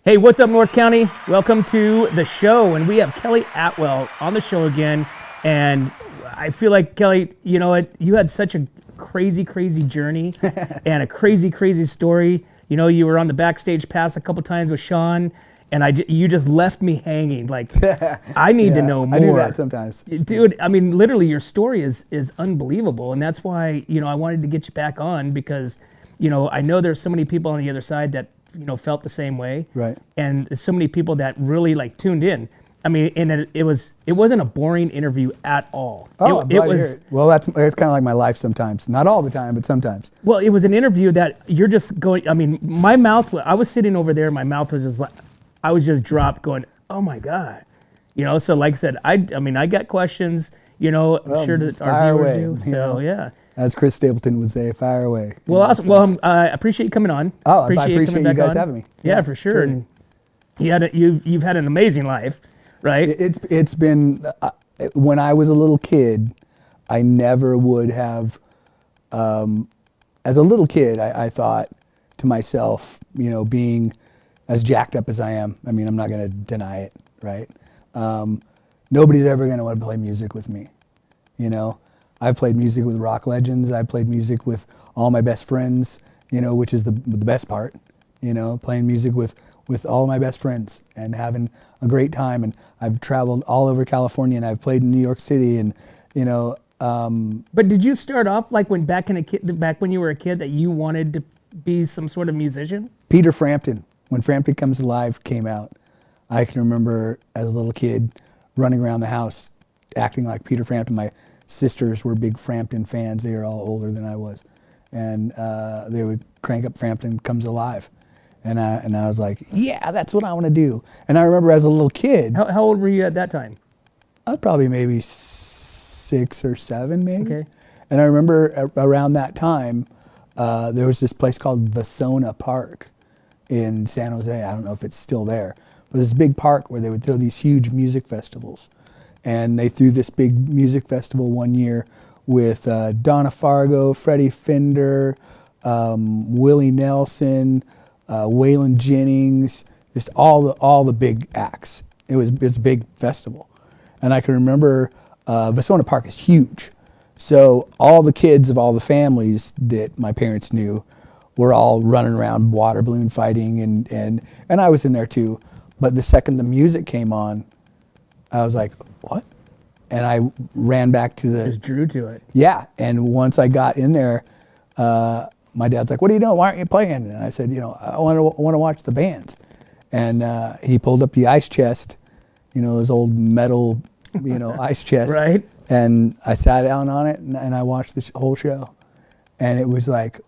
Hey, what's up, North County? Welcome to the show, and we have Kelly Atwell on the show again. And I feel like, Kelly, you know what? You had such a crazy, crazy journey and a crazy, crazy story. You know, you were on the backstage pass a couple times with Sean, and you just left me hanging. Like, I need to know more. I do that sometimes. Dude, I mean, literally, your story is unbelievable. And that's why, you know, I wanted to get you back on because, you know, I know there's so many people on the other side that, you know, felt the same way. Right. And so many people that really like tuned in. I mean, and it wasn't a boring interview at all. Oh, it was. Well, that's kind of like my life sometimes. Not all the time, but sometimes. Well, it was an interview that you're just going. I mean, I was sitting over there. My mouth was just like, I was just dropped, going, "Oh my God," you know. So, like I said, I mean, I got questions. You know, I'm sure that our viewers do. So, yeah. As Chris Stapleton would say, fire away. Well, awesome. Well, I appreciate you coming on. Oh, I appreciate you guys having me. Yeah, for sure. And you've had an amazing life, right? It's been when I was a little kid, I never would have. As a little kid, I thought to myself, you know, being as jacked up as I am. I mean, I'm not going to deny it, right? Nobody's ever going to want to play music with me, you know. I've played music with rock legends. I've played music with all my best friends, you know, which is the best part, you know, playing music with all my best friends and having a great time. And I've traveled all over California, and I've played in New York City, and, you know. But did you start off like back when you were a kid, that you wanted to be some sort of musician? Peter Frampton, when Frampton Comes Alive came out, I can remember as a little kid running around the house acting like Peter Frampton. My sisters were big Frampton fans. They were all older than I was. And they would crank up Frampton Comes Alive. And I was like, yeah, that's what I want to do. And I remember as a little kid. How old were you at that time? I was probably maybe 6 or 7, maybe. Okay. And I remember around that time, there was this place called Vasona Park in San Jose. I don't know if it's still there. But it was this big park where they would throw these huge music festivals. And they threw this big music festival one year with Donna Fargo, Freddie Fender, Willie Nelson, Waylon Jennings, just all the big acts. It's a big festival. And I can remember Vasona Park is huge. So all the kids of all the families that my parents knew were all running around water balloon fighting, and I was in there too. But the second the music came on, I was like, what? And I ran back to the... Just drew to it. Yeah, and once I got in there, my dad's like, what are you doing? Why aren't you playing? And I said, you know, I want to watch the bands. And he pulled up the ice chest, you know, those old metal, you know, ice chest. Right. And I sat down on it, and I watched the whole show. And it was like,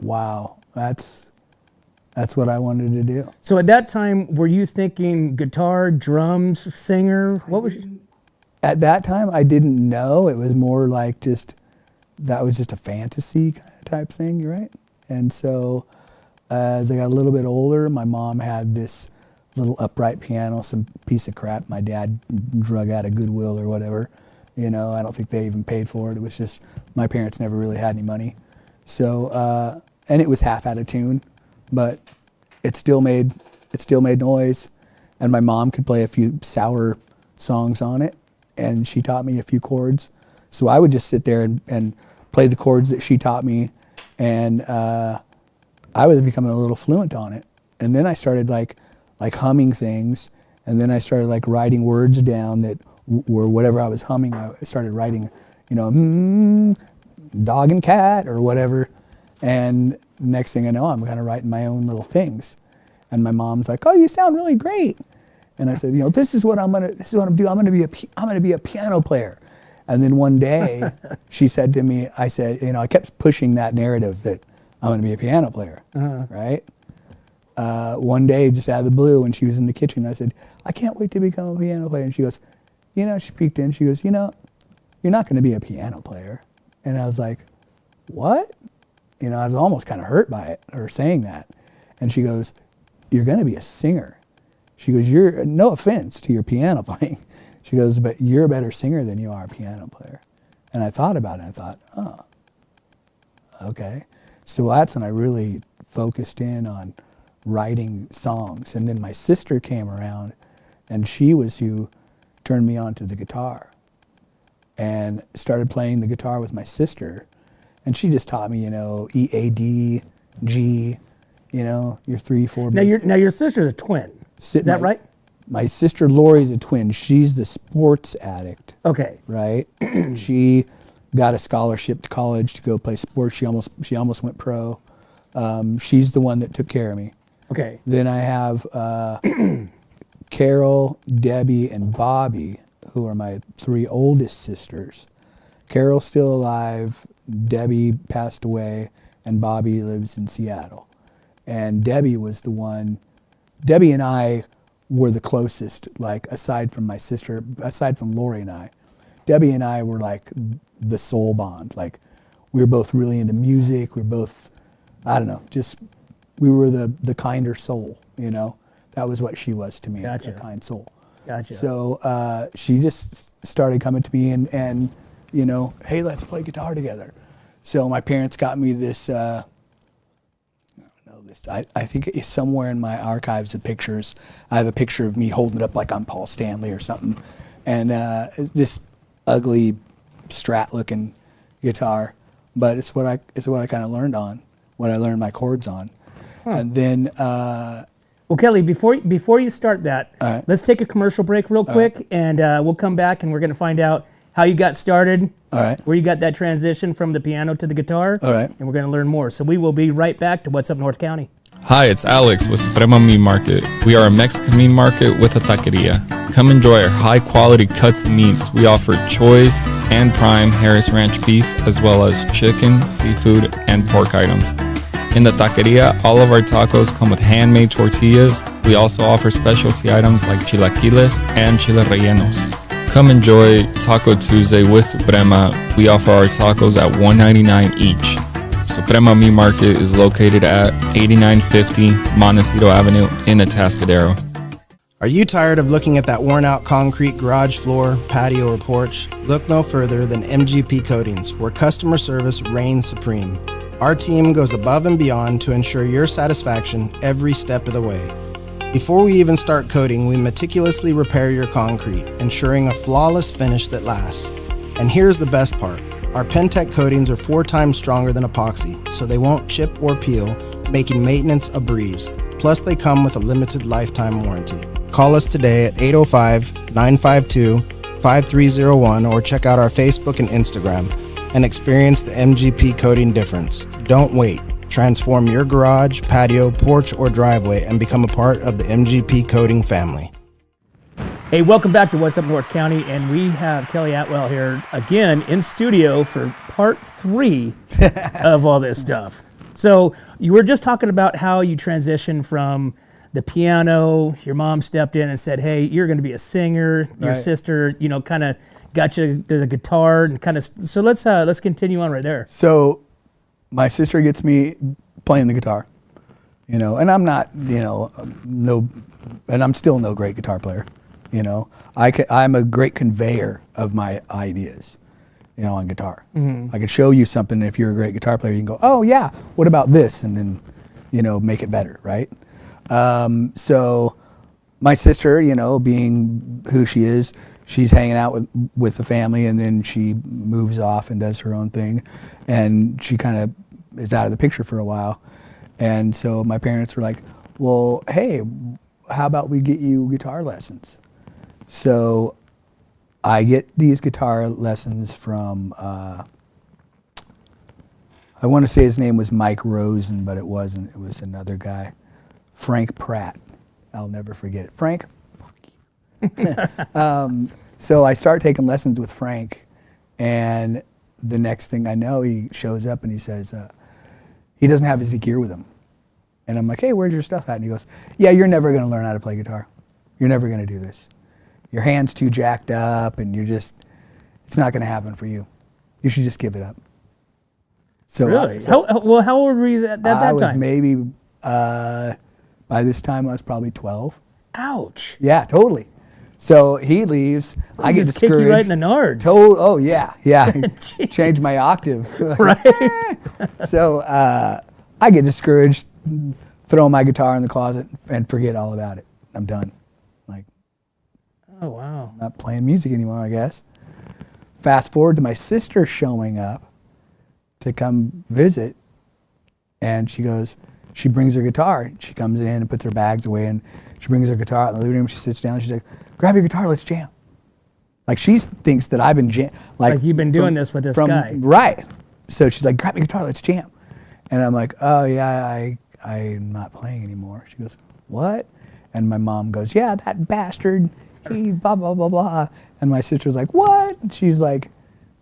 wow, that's what I wanted to do. So at that time, were you thinking guitar, drums, singer? What was you? At that time, I didn't know. It was more like that was just a fantasy kind of type thing, right? And so as I got a little bit older, my mom had this little upright piano, some piece of crap my dad drug out of Goodwill or whatever. You know, I don't think they even paid for it. It was just, my parents never really had any money. So, and it was half out of tune, but it still made noise. And my mom could play a few sour songs on it, and she taught me a few chords. So I would just sit there and play the chords that she taught me, and I was becoming a little fluent on it. And then I started like humming things, and then I started like writing words down that were whatever I was humming. I started writing, you know, dog and cat or whatever. And next thing I know, I'm kind of writing my own little things. And my mom's like, "Oh, you sound really great." And I said, "You know, this is what I'm gonna do. I'm gonna be a piano player." And then one day, she said to me, I said, you know, I kept pushing that narrative that I'm gonna be a piano player, right? One day, just out of the blue, when she was in the kitchen, I said, "I can't wait to become a piano player." And she goes, you know, she peeked in. She goes, "You know, you're not gonna be a piano player." And I was like, "What?" You know, I was almost kind of hurt by it, her saying that. And she goes, "You're going to be a singer." She goes, "You're, no offense to your piano playing." She goes, "But you're a better singer than you are a piano player." And I thought about it, and I thought, oh, okay. So that's when I really focused in on writing songs. And then my sister came around, and she was who turned me on to the guitar, and started playing the guitar with my sister. And she just taught me, E, A, D, G, your 3, 4. Now your sister's a twin. Is that right? My sister Lori's a twin. She's the sports addict. Okay. Right? She got a scholarship to college to go play sports. She almost went pro. She's the one that took care of me. Okay. Then I have Carol, Debbie, and Bobby, who are my 3 oldest sisters. Carol's still alive, Debbie passed away, and Bobby lives in Seattle. And Debbie and I were the closest, like, aside from my sister, aside from Lori and I. Debbie and I were like the soul bond. Like, we were both really into music. We were both, I don't know, just, we were the kinder soul, That was what she was to me, Gotcha. a kind soul. Gotcha. So she just started coming to me and hey, let's play guitar together. So my parents got me this, I think it's somewhere in my archives of pictures. I have a picture of me holding it up like I'm Paul Stanley or something. And this ugly Strat-looking guitar, but it's what I kind of learned on, what I learned my chords on. Huh. And then well, Kelly, before you start that, right. Let's take a commercial break real quick, and we'll come back and we're going to find out how you got started, all right, where you got that transition from the piano to the guitar, all right, and we're going to learn more. So we will be right back to What's Up North County. Hi, it's Alex with Suprema Meat Market. We are a Mexican meat market with a taqueria. Come enjoy our high-quality cuts and meats. We offer choice and prime Harris Ranch beef, as well as chicken, seafood, and pork items. In the taqueria, all of our tacos come with handmade tortillas. We also offer specialty items like chilaquiles and chile rellenos. Come enjoy Taco Tuesday with Suprema. We offer our tacos at $1.99 each. Suprema Meat Market is located at 8950 Montecito Avenue in Atascadero. Are you tired of looking at that worn-out concrete garage floor, patio, or porch? Look no further than MGP Coatings, where customer service reigns supreme. Our team goes above and beyond to ensure your satisfaction every step of the way. Before we even start coating, we meticulously repair your concrete, ensuring a flawless finish that lasts. And here's the best part. Our Pentec coatings are 4 times stronger than epoxy, so they won't chip or peel, making maintenance a breeze. Plus, they come with a limited lifetime warranty. Call us today at 805-952-5301 or check out our Facebook and Instagram and experience the MGP coating difference. Don't wait. Transform your garage, patio, porch, or driveway and become a part of the MGP Coating family. Hey, welcome back to What's Up North County, and we have Kelly Atwell here again in studio for part 3 of all this stuff. So you were just talking about how you transitioned from the piano. Your mom stepped in and said, hey, you're going to be a singer. Your Right. sister, kind of got you to the guitar and kind of. So let's continue on right there. So my sister gets me playing the guitar, and I'm not, and I'm still no great guitar player, I'm a great conveyor of my ideas, on guitar. Mm-hmm. I could show you something. If you're a great guitar player, you can go, oh yeah, what about this? And then, make it better, right? So my sister, being who she is, she's hanging out with the family, and then she moves off and does her own thing, and she kind of is out of the picture for a while. And so my parents were like, well, hey, how about we get you guitar lessons? So I get these guitar lessons from, I want to say his name was Mike Rosen, but it wasn't. It was another guy, Frank Pratt. I'll never forget it. Frank, fuck you. So I start taking lessons with Frank, and the next thing I know, he shows up and he says, he doesn't have his gear with him. And I'm like, hey, where's your stuff at? And he goes, yeah, you're never going to learn how to play guitar. You're never going to do this. Your hand's too jacked up, and it's not going to happen for you. You should just give it up. So Really? How old were you at that I time? was maybe, by this time I was probably 12. Ouch. Yeah, totally. So he leaves. I get just kick discouraged. you right in the nards. Oh yeah. Jeez. Change my octave. Right. So I get discouraged throw my guitar in the closet and forget all about it. I'm done. Like, Oh, wow. not playing music anymore, I guess. Fast forward to my sister showing up to come visit, and she brings her guitar. She comes in and puts her bags away, and she brings her guitar out in the living room. She sits down. She's like, "Grab your guitar, let's jam." Like, she thinks that I've been Like you've been doing this with this guy. Right. So she's like, "Grab your guitar, let's jam." And I'm like, "Oh yeah, I'm not playing anymore." She goes, "What?" And my mom goes, "Yeah, that bastard, he blah, blah, blah, blah." And my sister's like, "What?" And she's like,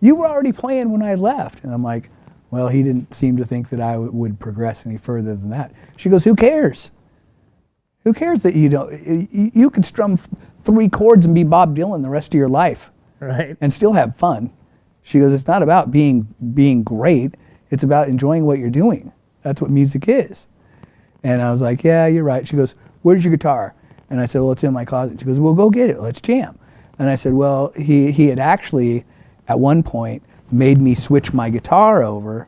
"You were already playing when I left." And I'm like, "Well, he didn't seem to think that I would progress any further than that." She goes, "Who cares? Who cares that you don't, you could strum 3 chords and be Bob Dylan the rest of your life Right. and still have fun." She goes, "It's not about being great. It's about enjoying what you're doing. That's what music is." And I was like, "Yeah, you're right." She goes, "Where's your guitar?" And I said, "Well, it's in my closet." She goes, "Well, go get it. Let's jam." And I said, "Well, he had actually, at one point, made me switch my guitar over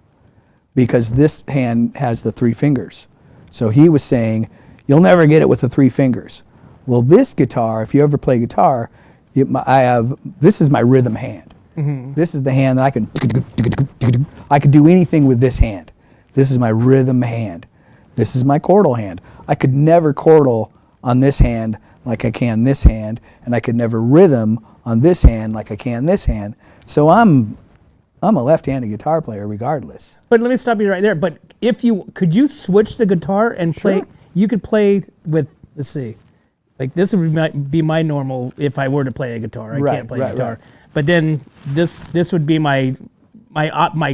because this hand has the 3 fingers. So he was saying, you'll never get it with the 3 fingers. Well, this guitar, if you ever play guitar, this is my rhythm hand. Mm-hmm. This is the hand that I could do anything with this hand. This is my rhythm hand. This is my chordal hand. I could never chordal on this hand like I can this hand, and I could never rhythm on this hand like I can this hand. So I'm a left-handed guitar player regardless." But let me stop you right there. But could you switch the guitar and play? Sure. You could play with, let's see, like this would be my normal if I were to play a guitar. I can't play guitar. Right. But then this would be my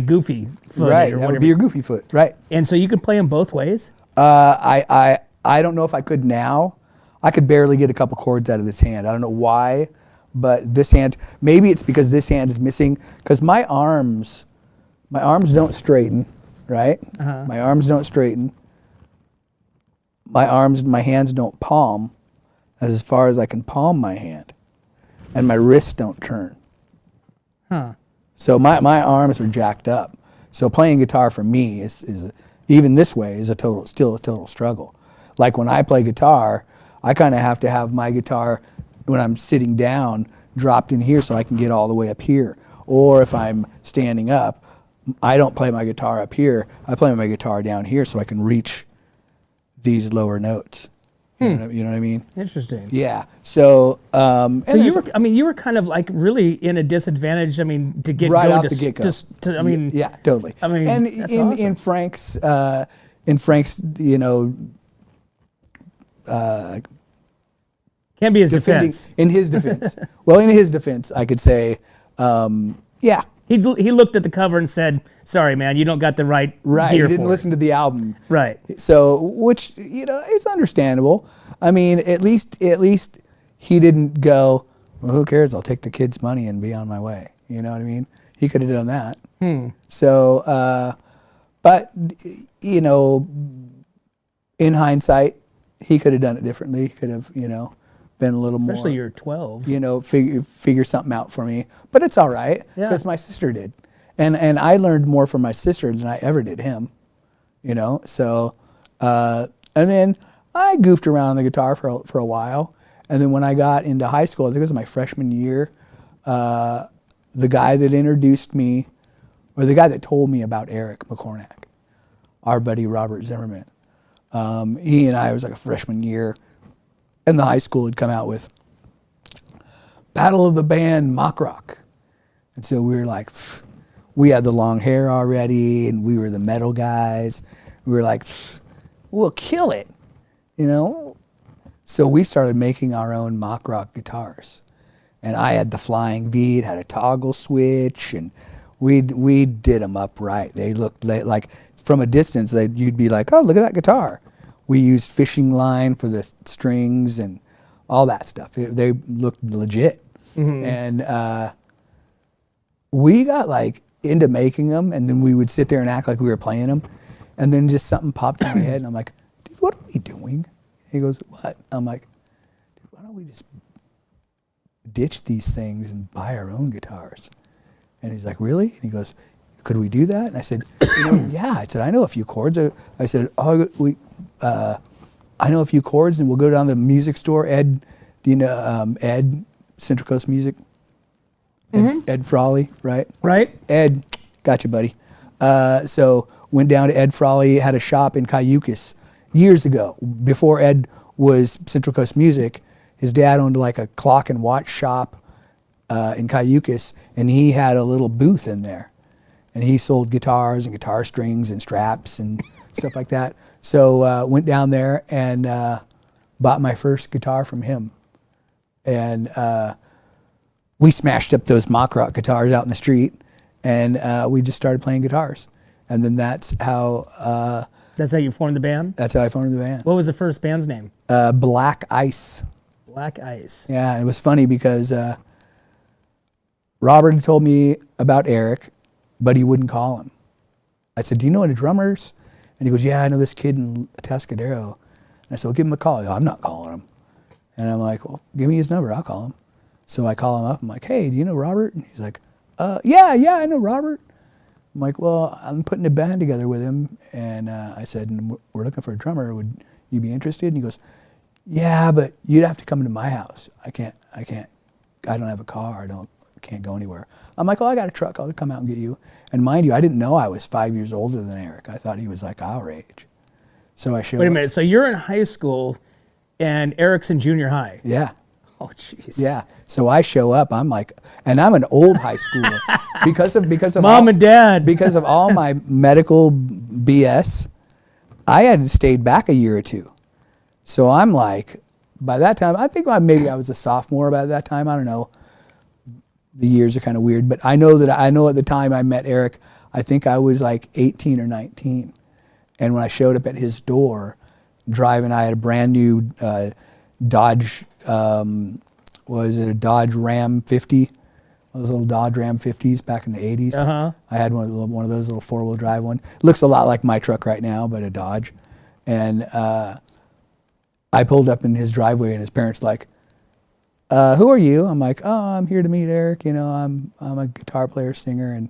goofy foot. Right, or that would be your goofy foot, right. And so you could play them both ways? I don't know if I could now. I could barely get a couple chords out of this hand. I don't know why, but this hand, maybe it's because this hand is missing, because my arms don't straighten, right? Uh-huh. My arms don't straighten. My hands don't palm as far as I can palm my hand. And my wrists don't turn. Huh. So my arms are jacked up. So playing guitar for me is even this way is still a total struggle. Like when I play guitar, I kind of have to have my guitar when I'm sitting down dropped in here so I can get all the way up here. Or if I'm standing up, I don't play my guitar up here. I play my guitar down here so I can reach these lower notes. You know what I mean? Interesting. Yeah. So so you were kind of like really in a disadvantage. I mean, to get right going off the get-go. Yeah, totally. I mean, and that's awesome. in Frank's, can't be his defense. In his defense, in his defense, I could say, yeah. He looked at the cover and said, "Sorry, man, you don't got the right gear." He didn't listen to the album. Right. So, which it's understandable. I mean, at least he didn't go, "Well, who cares? I'll take the kids' money and be on my way." You know what I mean? He could have done that. So, but in hindsight, he could have done it differently. He could have, been a little more. Especially you're 12. Figure something out for me. But it's all right because my sister did, and I learned more from my sister than I ever did him. So, and then I goofed around on the guitar for a while, and then when I got into high school, I think it was my freshman year, the guy that introduced me, or the guy that told me about Eric McCornack, our buddy Robert Zimmerman. He and I, it was like a freshman year, and the high school had come out with Battle of the Band Mock Rock. And so we were like, we had the long hair already, and we were the metal guys. We were like, we'll kill it, So we started making our own mock rock guitars. And I had the Flying V, it had a toggle switch, and we did them up right. They looked like from a distance, you'd be like, oh, look at that guitar. We used fishing line for the strings and all that stuff. They looked legit. Mm-hmm. And we got like into making them, and then we would sit there and act like we were playing them. And then just something popped in my head, and I'm like, dude, what are we doing? He goes, what? I'm like, dude, why don't we just ditch these things and buy our own guitars? And he's like, really? And he goes, could we do that? And I said, yeah. I said, I know a few chords. I said, I know a few chords, and we'll go down to the music store. Ed, do you know Ed, Central Coast Music? Ed Frawley, right? Right. Ed, got you, buddy. So went down to Ed Frawley, had a shop in Cayucas years ago. Before Ed was Central Coast Music, his dad owned like a clock and watch shop in Cayucas, and he had a little booth in there. And he sold guitars and guitar strings and straps and stuff like that. So went down there and bought my first guitar from him. And we smashed up those mock rock guitars out in the street, and we just started playing guitars. And then that's how you formed the band? That's how I formed the band. What was the first band's name? Black Ice. Black Ice. Yeah, it was funny because Robert had told me about Eric, but he wouldn't call him. I said, do you know any drummers? And he goes, yeah, I know this kid in Atascadero. And I said, well, give him a call. I'm not calling him. And I'm like, well, give me his number. I'll call him. So I call him up. I'm like, hey, do you know Robert? And he's like, yeah, I know Robert. I'm like, well, I'm putting a band together with him. And I said, we're looking for a drummer. Would you be interested? And he goes, yeah, but you'd have to come to my house. I don't have a car. Can't go anywhere. I'm like, oh, I got a truck. I'll come out and get you. And mind you, I didn't know I was 5 years older than Eric. I thought he was like our age. So I showed up. Wait a minute. So you're in high school and Eric's in junior high? Yeah. Oh, jeez. Yeah. So I show up. I'm like, and I'm an old high schooler because of Mom and Dad. Because of all my medical BS, I had stayed back a year or two. So I'm like, by that time, I think maybe I was a sophomore by that time. I don't know. The years are kind of weird, but I know at the time I met Eric, I think I was like 18 or 19. And when I showed up at his door, driving, I had a brand new Dodge, was it a Dodge Ram 50? Those little Dodge Ram 50s back in the 80s. Uh-huh. I had one of those little four-wheel drive one. Looks a lot like my truck right now, but a Dodge. And I pulled up in his driveway, and his parents like, who are you? I'm like, oh, I'm here to meet Eric. I'm a guitar player, singer, and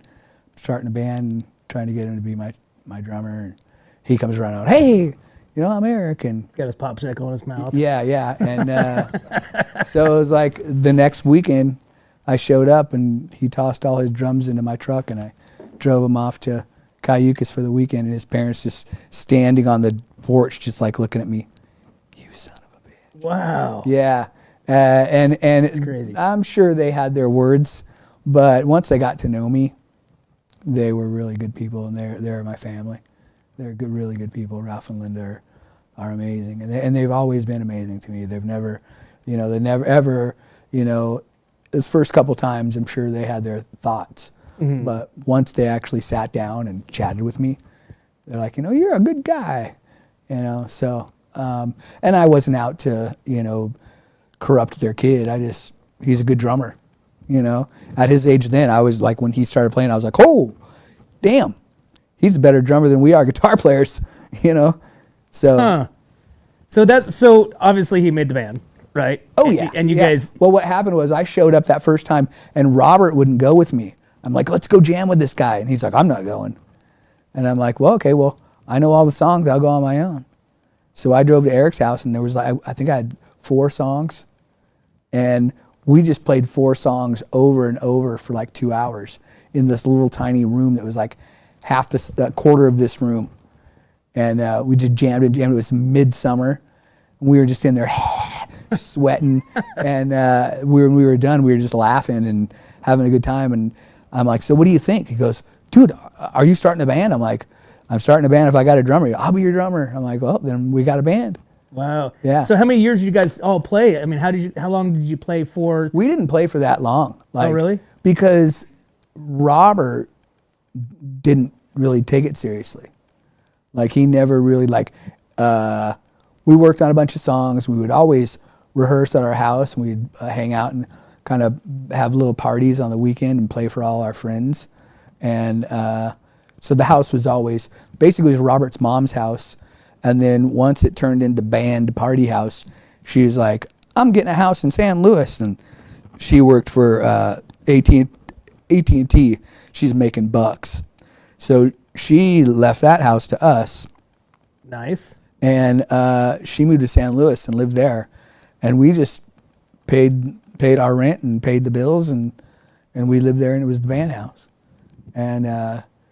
starting a band and trying to get him to be my drummer. And he comes running out, hey, I'm Eric. And he's got his popsicle in his mouth. Yeah. And so it was like the next weekend I showed up, and he tossed all his drums into my truck, and I drove him off to Cayucas for the weekend, and his parents just standing on the porch just like looking at me. You son of a bitch. Wow. Yeah. And it's crazy. I'm sure they had their words, but once they got to know me, they were really good people, and they're my family. They're good, really good people. Ralph and Linda are amazing, and they've always been amazing to me. They've never, they never ever, those first couple times, I'm sure they had their thoughts, but once they actually sat down and chatted with me, they're like, you're a good guy, So, and I wasn't out to, corrupt their kid. He's a good drummer, At his age then, I was like, when he started playing, I was like, oh, damn, he's a better drummer than we are guitar players, So. Huh. So obviously he made the band, right? Oh yeah. And you guys. Well, what happened was I showed up that first time, and Robert wouldn't go with me. I'm like, let's go jam with this guy, and he's like, I'm not going. And I'm like, well, okay, I know all the songs. I'll go on my own. So I drove to Eric's house, and there was I think I had 4 songs. And we just played 4 songs over and over for like 2 hours in this little tiny room that was like half the quarter of this room. And we just jammed and jammed. It was midsummer. And we were just in there sweating. And when we were done, we were just laughing and having a good time. And I'm like, so what do you think? He goes, dude, are you starting a band? I'm like, I'm starting a band if I got a drummer. I'll be your drummer. I'm like, well, then we got a band. Wow. Yeah. So how many years did you guys all play? I mean, how long did you play for? We didn't play for that long. Oh, really? Because Robert didn't really take it seriously. Like, he never really, we worked on a bunch of songs. We would always rehearse at our house, and we'd hang out and kind of have little parties on the weekend and play for all our friends. And so the house was always, basically it was Robert's mom's house. And then once it turned into band party house, she was like, I'm getting a house in San Luis. And she worked for AT&T. She's making bucks. So she left that house to us, Nice. and she moved to San Luis and lived there, and we just paid our rent and paid the bills, and we lived there, and it was the band house, and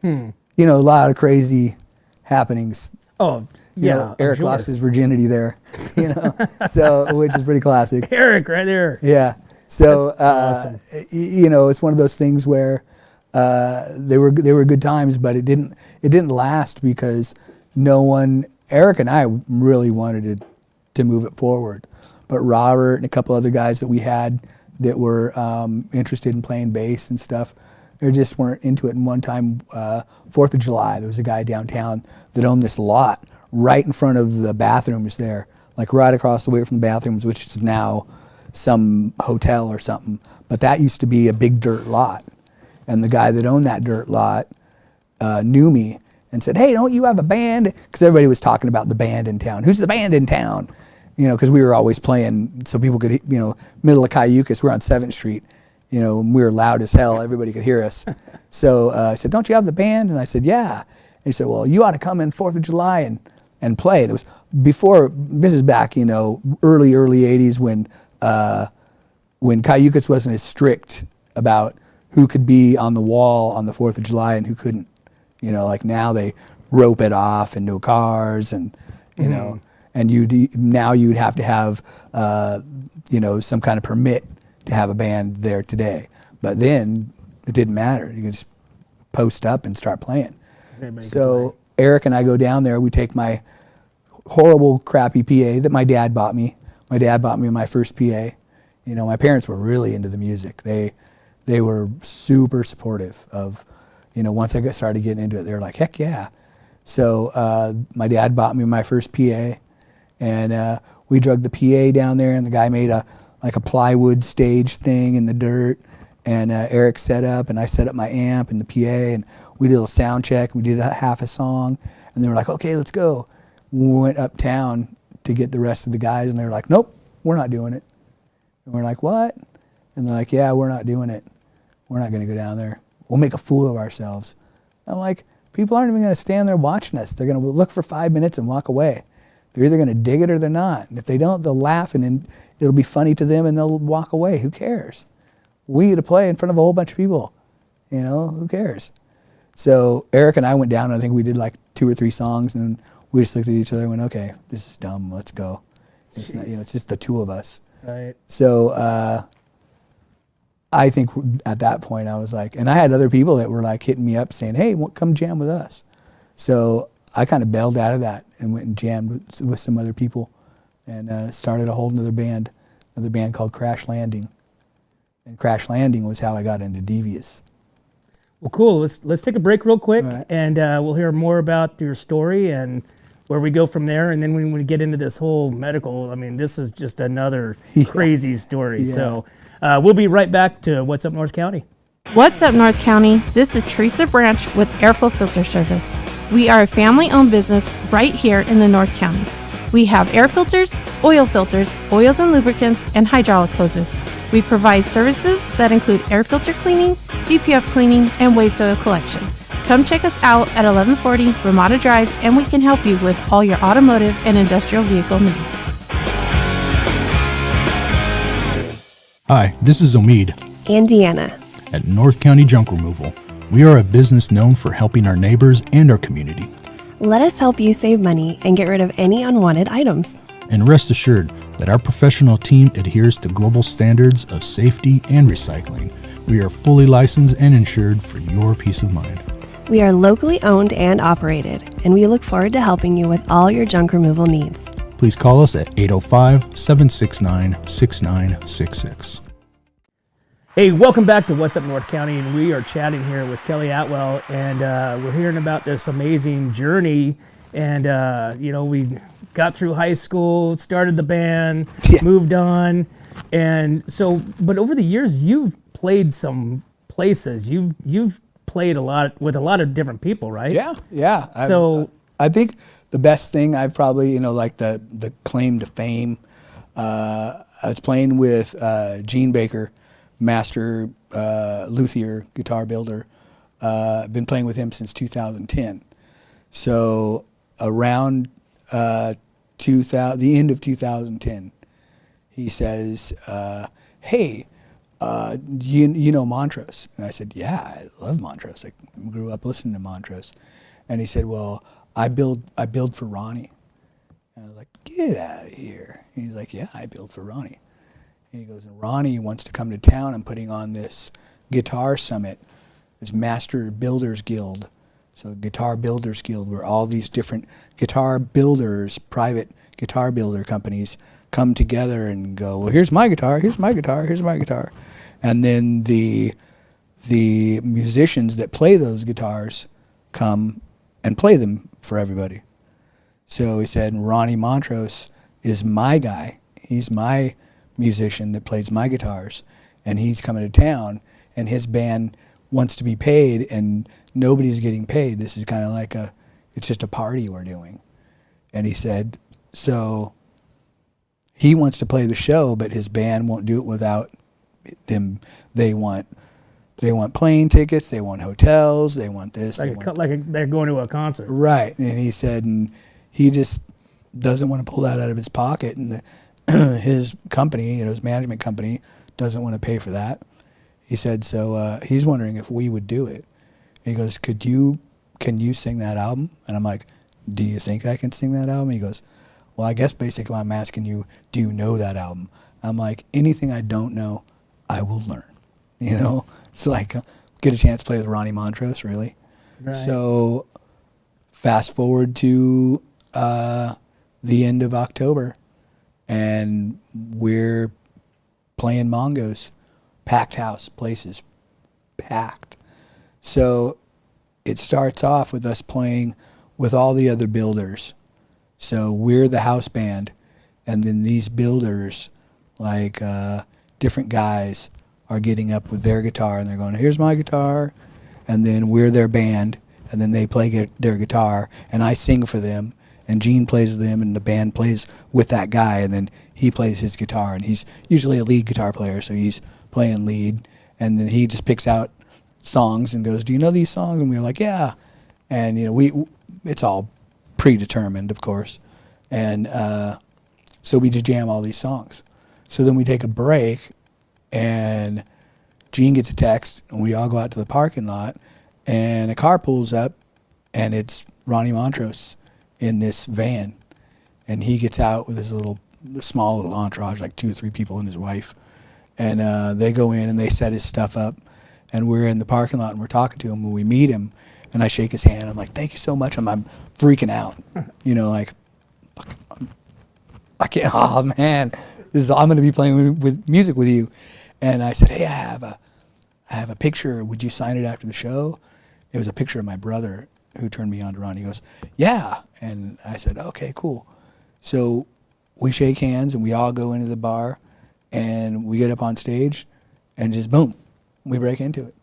you know, a lot of crazy happenings. Oh, You yeah. know, Eric I'm sure. lost his virginity there, you know, so which is pretty classic. Eric right there. Yeah. So That's awesome. you know, it's one of those things where they were good times, but it didn't last because Eric and I really wanted to move it forward, but Robert and a couple other guys that we had that were interested in playing bass and stuff, they just weren't into it. And one time, 4th of July, there was a guy downtown that owned this lot right in front of the bathrooms there, like right across the way from the bathrooms, which is now some hotel or something. But that used to be a big dirt lot. And the guy that owned that dirt lot knew me and said, "Hey, don't you have a band?" Because everybody was talking about the band in town. Who's the band in town? You know, because we were always playing so people could, you know, middle of Cayucas, we're on 7th Street. You know, and we were loud as hell. Everybody could hear us. So I said, "Don't you have the band?" And I said, "Yeah." And he said, "Well, you ought to come in 4th of July and play." And it was before, this is back, you know, early 80s when Cayucas wasn't as strict about who could be on the wall on the 4th of July and who couldn't. You know, like now they rope it off and no cars and, you know, and you'd have to have, you know, some kind of permit to have a band there today. But then it didn't matter. You could just post up and start playing. So Eric and I go down there. We take my horrible, crappy PA that my dad bought me. My dad bought me my first PA. You know, my parents were really into the music. They were super supportive of, you know, once I started getting into it, they were like, heck yeah. So my dad bought me my first PA, and we drug the PA down there, and the guy made a plywood stage thing in the dirt, and Eric set up, and I set up my amp and the PA, and we did a little sound check. We did half a song, and they were like, "Okay, let's go." We went uptown to get the rest of the guys, and they were like, "Nope, we're not doing it." And we're like, "What?" And they're like, "Yeah, we're not doing it. We're not going to go down there. We'll make a fool of ourselves." I'm like, people aren't even going to stand there watching us. They're going to look for 5 minutes and walk away. They're either going to dig it or they're not. And if they don't, they'll laugh, and then it'll be funny to them, and they'll walk away. Who cares? We get to play in front of a whole bunch of people. You know, who cares? So Eric and I went down, and I think we did like 2 or 3 songs, and we just looked at each other and went, "Okay, this is dumb. Let's go." It's not, you know, it's just the two of us. Right. So I think at that point I was like, and I had other people that were like hitting me up saying, "Hey, come jam with us." So I kind of bailed out of that and went and jammed with some other people, and started a whole another band called Crash Landing. And Crash Landing was how I got into Devious. Well, cool. Let's take a break real quick, All right. and we'll hear more about your story and where we go from there. And then when we get into this whole medical, I mean, this is just another crazy story. Yeah. So we'll be right back to What's Up North County. What's up, North County? This is Teresa Branch with Airflow Filter Service. We are a family-owned business right here in the North County. We have air filters, oils and lubricants, and hydraulic hoses. We provide services that include air filter cleaning, DPF cleaning, and waste oil collection. Come check us out at 1140 Ramada Drive, and we can help you with all your automotive and industrial vehicle needs. Hi, this is Omid and Deanna. at North County Junk Removal. We are a business known for helping our neighbors and our community. Let us help you save money and get rid of any unwanted items. And rest assured that our professional team adheres to global standards of safety and recycling. We are fully licensed and insured for your peace of mind. We are locally owned and operated, and we look forward to helping you with all your junk removal needs. Please call us at 805-769-6966. Hey, welcome back to What's Up North County, and we are chatting here with Kelly Atwell, and we're hearing about this amazing journey. And you know, we got through high school, started the band, moved on, and so. But over the years, you've played some places. You've played a lot with a lot of different people, right? Yeah. I think the best thing I've probably, you know, like the claim to fame. I was playing with Gene Baker, master luthier, guitar builder, been playing with him since 2010. So around 2000, the end of 2010, he says, "Hey, you know Montrose?" And I said, "Yeah, I love Montrose. I grew up listening to Montrose." And he said, "Well, I build for Ronnie." And I was like, "Get out of here." And he's like, "Yeah, I build for Ronnie." And he goes, "And Ronnie wants to come to town. I'm putting on this guitar summit, this Master Builders Guild." So Guitar Builders Guild, where all these different guitar builders, private guitar builder companies come together and go, "Well, here's my guitar, here's my guitar, here's my guitar." And then the musicians that play those guitars come and play them for everybody. So he said, Ronnie Montrose is my guy. He's my musician that plays my guitars, and he's coming to town, and his band wants to be paid, and nobody's getting paid. This is kind of like it's just a party we're doing. And he said, so he wants to play the show, but his band won't do it without them. They want plane tickets, they want hotels, they want this. They're going to a concert. Right. And he said, and he just doesn't want to pull that out of his pocket, and his company, his management company, doesn't want to pay for that. He said, so he's wondering if we would do it. And he goes, can you sing that album? And I'm like, do you think I can sing that album? He goes, well, I guess basically I'm asking you, do you know that album? I'm like, anything I don't know, I will learn. It's like, get a chance to play with Ronnie Montrose, really. Right. So fast forward to the end of October, and we're playing Mongos. Packed house, places packed. So it starts off with us playing with all the other builders. So we're the house band, and then these builders, like different guys, are getting up with their guitar, and they're going, here's my guitar, and then we're their band, and then they play their guitar, and I sing for them, and Gene plays with them, and the band plays with that guy, and then he plays his guitar, and he's usually a lead guitar player, so he's playing lead, and then he just picks out songs and goes, do you know these songs? And we're like, yeah. And it's all predetermined, of course, and so we just jam all these songs. So then we take a break, and Gene gets a text, and we all go out to the parking lot, and a car pulls up, and it's Ronnie Montrose in this van, and he gets out with his small little entourage, like 2 or 3 people and his wife. And they go in and they set his stuff up, and we're in the parking lot and we're talking to him when we meet him, and I shake his hand. I'm like, thank you so much. I'm freaking out, like, I can't. Oh man, I'm going to be playing with music with you. And I said, hey, I have a picture. Would you sign it after the show? It was a picture of my brother who turned me on to Ron. He goes, yeah. And I said, okay, cool. So we shake hands and we all go into the bar. And we get up on stage, and just boom, we break into it,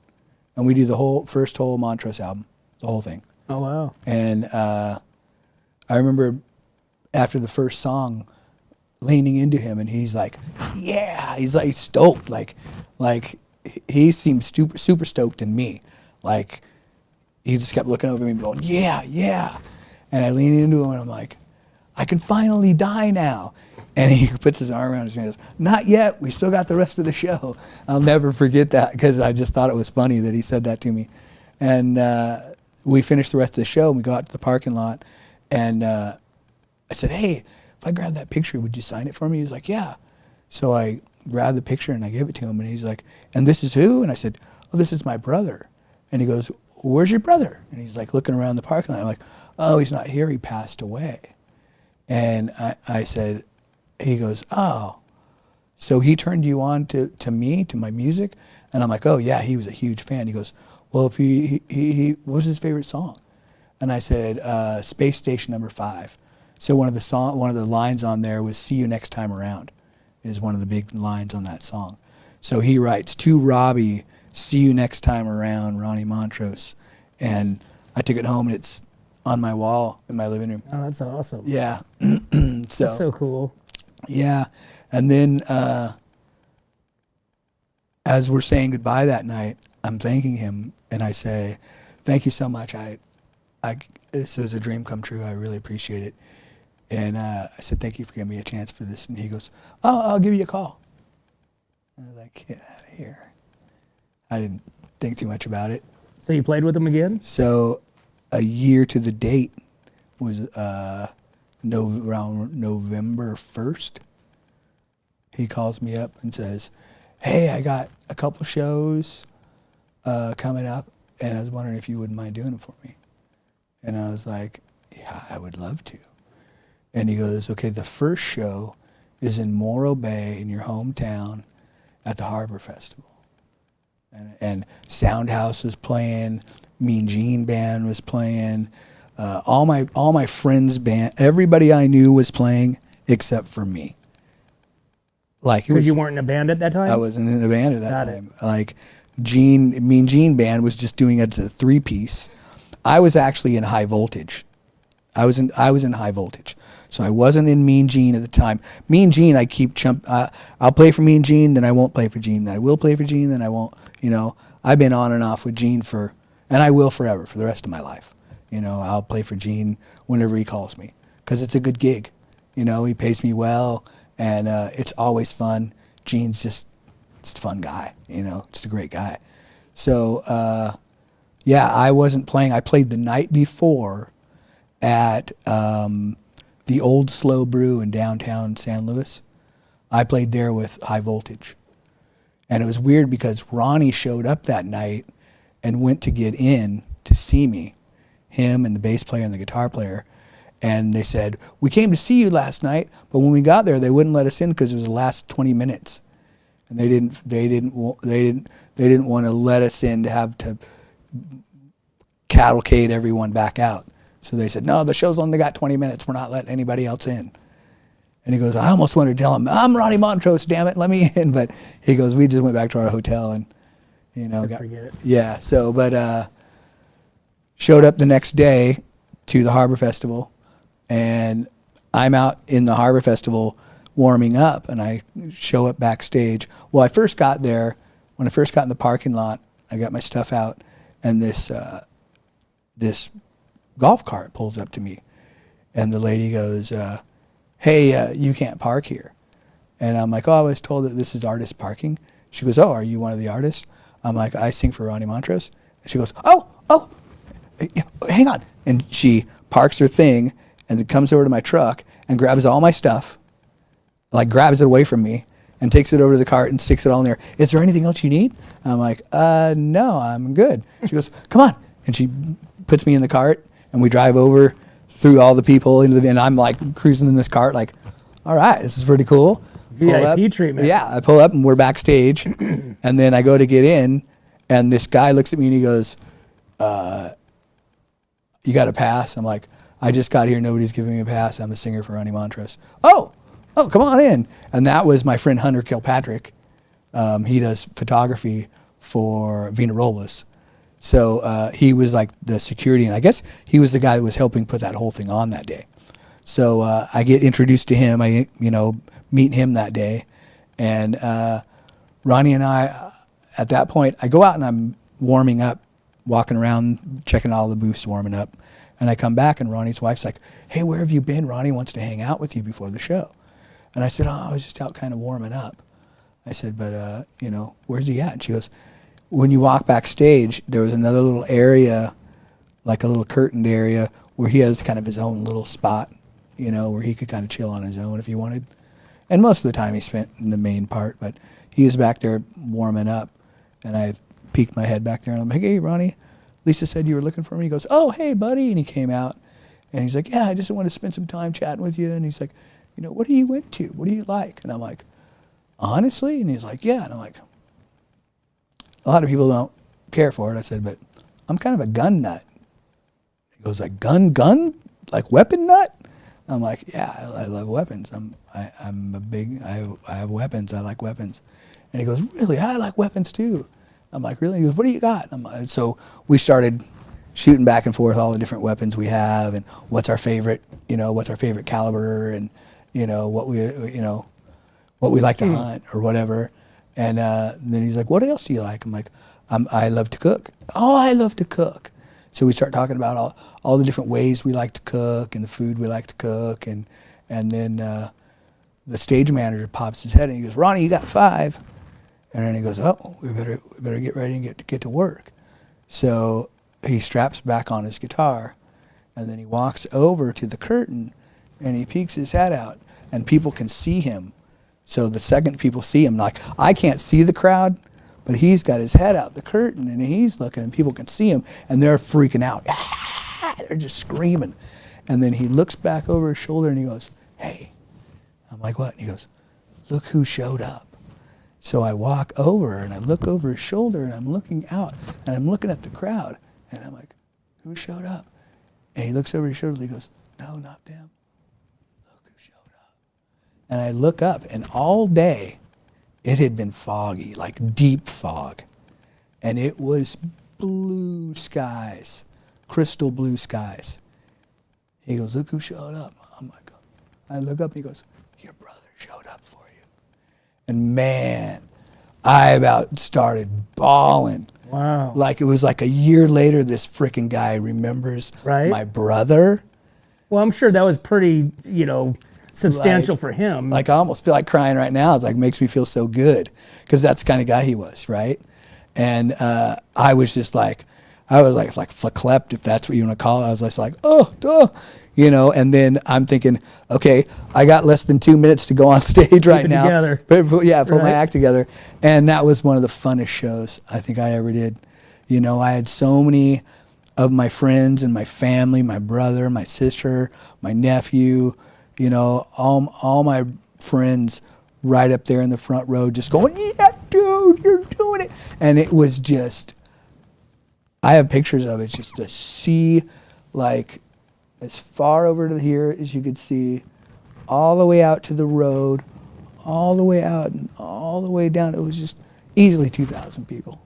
and we do the first whole Montrose album, the whole thing. Oh wow! And I remember after the first song, leaning into him, and he's like, "Yeah!" He's like stoked, like he seemed super stoked in me, like he just kept looking over me, and going, "Yeah, yeah," and I lean into him, and I'm like, "I can finally die now." And he puts his arm around his and goes, not yet, we still got the rest of the show. I'll never forget that, because I just thought it was funny that he said that to me. And we finished the rest of the show, and we go out to the parking lot, and I said, hey, if I grab that picture, would you sign it for me? He's like, yeah. So I grabbed the picture, and I gave it to him, and he's like, and this is who? And I said, oh, this is my brother. And he goes, where's your brother? And he's like looking around the parking lot. I'm like, oh, he's not here, he passed away. And I said, he goes, oh, so he turned you on to me, to my music? And I'm like, oh yeah, he was a huge fan. He goes, well, if he what was his favorite song? And I said, Space Station Number 5. So one of the lines on there was "See you next time around," is one of the big lines on that song. So he writes, to Robbie, see you next time around, Ronnie Montrose. And I took it home, and it's on my wall in my living room. Oh, that's awesome. Yeah. That's so cool. Yeah, and then as we're saying goodbye that night, I'm thanking him, and I say, thank you so much. This was a dream come true. I really appreciate it. And I said, thank you for giving me a chance for this. And he goes, oh, I'll give you a call. I was like, get out of here. I didn't think too much about it. So you played with him again? So a year to the date was around November 1st. He calls me up and says, hey, I got a couple shows coming up, and I was wondering if you wouldn't mind doing them for me. And I was like, yeah, I would love to. And he goes, okay, the first show is in Morro Bay in your hometown at the Harbor Festival. And Soundhouse was playing, Mean Gene Band was playing, all my friends' band, everybody I knew was playing except for me. Like, Because you weren't in a band at that time? I wasn't in a band at that Got time. Like, Mean Gene Band was just doing it as a 3-piece. I was actually in High Voltage. I was in High Voltage, so I wasn't in Mean Gene at the time. Mean Gene, I keep I'll play for Mean Gene, then I won't play for Gene, then I will play for Gene, then I won't. You know, I've been on and off with Gene and I will forever for the rest of my life. You know, I'll play for Gene whenever he calls me because it's a good gig. You know, he pays me well, and it's always fun. Gene's just a fun guy. You know, just a great guy. So yeah, I wasn't playing. I played the night before at the Old Slow Brew in downtown San Luis. I played there with High Voltage. And it was weird because Ronnie showed up that night and went to get in to see me, him and the bass player and the guitar player. And they said, we came to see you last night, but when we got there, they wouldn't let us in because it was the last 20 minutes. And they didn't want to let us in to have to cavalcade everyone back out. So they said, no, the show's only got 20 minutes. We're not letting anybody else in. And he goes, I almost wanted to tell him, I'm Ronnie Montrose, damn it, let me in. But he goes, we just went back to our hotel and, you know. Forget it. Yeah, so, but showed up the next day to the Harbor Festival, and I'm out in the Harbor Festival warming up, and I show up backstage. Well, I first got there, when I first got in the parking lot, I got my stuff out, and this golf cart pulls up to me, and the lady goes, hey, you can't park here. And I'm like, oh, I was told that this is artist parking. She goes, oh, are you one of the artists? I'm like, I sing for Ronnie Montrose. And she goes, oh, hang on. And she parks her thing and then comes over to my truck and grabs all my stuff, like grabs it away from me and takes it over to the cart and sticks it all in there. Is there anything else you need? I'm like, no, I'm good. She goes, come on. And she puts me in the cart and we drive over through all the people and I'm like cruising in this cart like, all right, this is pretty cool. VIP treatment. Yeah, I pull up and we're backstage and then I go to get in and this guy looks at me and he goes, you got a pass? I'm like, I just got here, nobody's giving me a pass. I'm a singer for Ronnie Montrose. Oh, come on in. And that was my friend Hunter Kilpatrick. He does photography for Vina Robles. So he was like the security, and I guess he was the guy that was helping put that whole thing on that day. So I get introduced to him. I meet him that day, and Ronnie and I, at that point, I go out and I'm warming up, walking around, checking all the booths, warming up, and I come back and Ronnie's wife's like, "Hey, where have you been? Ronnie wants to hang out with you before the show." And I said, "Oh, I was just out kind of warming up." I said, "But where's he at?" And she goes, when you walk backstage, there was another little area, like a little curtained area, where he has kind of his own little spot, where he could kind of chill on his own if he wanted. And most of the time he spent in the main part, but he was back there warming up, and I peeked my head back there, and I'm like, "Hey, Ronnie, Lisa said you were looking for me." He goes, "Oh, hey, buddy," and he came out, and he's like, "Yeah, I just want to spend some time chatting with you," and he's like, "What are you into? What do you like?" And I'm like, "Honestly?" And he's like, "Yeah," and I'm like, "A lot of people don't care for it." I said, "But I'm kind of a gun nut." He goes, "Like gun, like weapon nut?" I'm like, "Yeah, I love weapons. I have weapons. I like weapons." And he goes, "Really? I like weapons too." I'm like, "Really?" He goes, "What do you got?" So we started shooting back and forth all the different weapons we have and what's our favorite caliber and what we like to hunt or whatever. And then he's like, "What else do you like?" I'm like, I love to cook. Oh, I love to cook. So we start talking about all the different ways we like to cook and the food we like to cook. And then the stage manager pops his head and he goes, Ronnie, you got 5. And then he goes, oh, we better get ready and get to work. So he straps back on his guitar, and then he walks over to the curtain, and he peeks his head out, and people can see him. So the second people see him, like, I can't see the crowd, but he's got his head out the curtain, and he's looking, and people can see him, and they're freaking out. They're just screaming. And then he looks back over his shoulder, and he goes, hey. I'm like, what? And he goes, look who showed up. So I walk over, and I look over his shoulder, and I'm looking out, and I'm looking at the crowd, and I'm like, who showed up? And he looks over his shoulder, and he goes, no, not them. Look who showed up. And I look up, and all day, it had been foggy, like deep fog. And it was blue skies, crystal blue skies. He goes, look who showed up. I'm like, I look up, and he goes, your brother showed up for you. And man, I about started bawling. Wow. Like it was like a year later, this freaking guy remembers my brother. Well, I'm sure that was pretty, substantial for him. Like I almost feel like crying right now. It's like makes me feel so good because that's the kind of guy he was, right? And I was just like, verklempt, if that's what you want to call it. I was just like, oh, duh. And then I'm thinking, okay, I got less than 2 minutes to go on stage right now. Together. Put my act together. And that was one of the funnest shows I think I ever did. I had so many of my friends and my family, my brother, my sister, my nephew, all my friends right up there in the front row just going, yeah, dude, you're doing it. And it was just, I have pictures of it, just to see like as far over to here as you could see, all the way out to the road, all the way out and all the way down. It was just easily 2,000 people,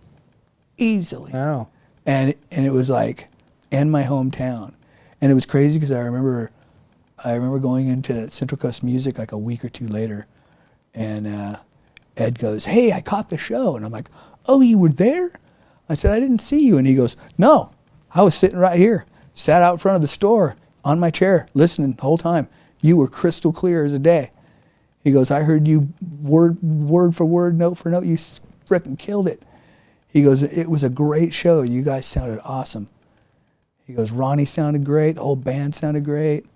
easily. Wow. And it was like in my hometown. And it was crazy because I remember going into Central Coast Music like a week or 2 later, and Ed goes, hey, I caught the show. And I'm like, oh, you were there? I said, I didn't see you. And he goes, no, I was sitting right here, sat out in front of the store on my chair, listening the whole time. You were crystal clear as a day. He goes, I heard you word for word, note for note. You frickin' killed it. He goes, it was a great show. You guys sounded awesome. He goes, Ronnie sounded great. The whole band sounded great.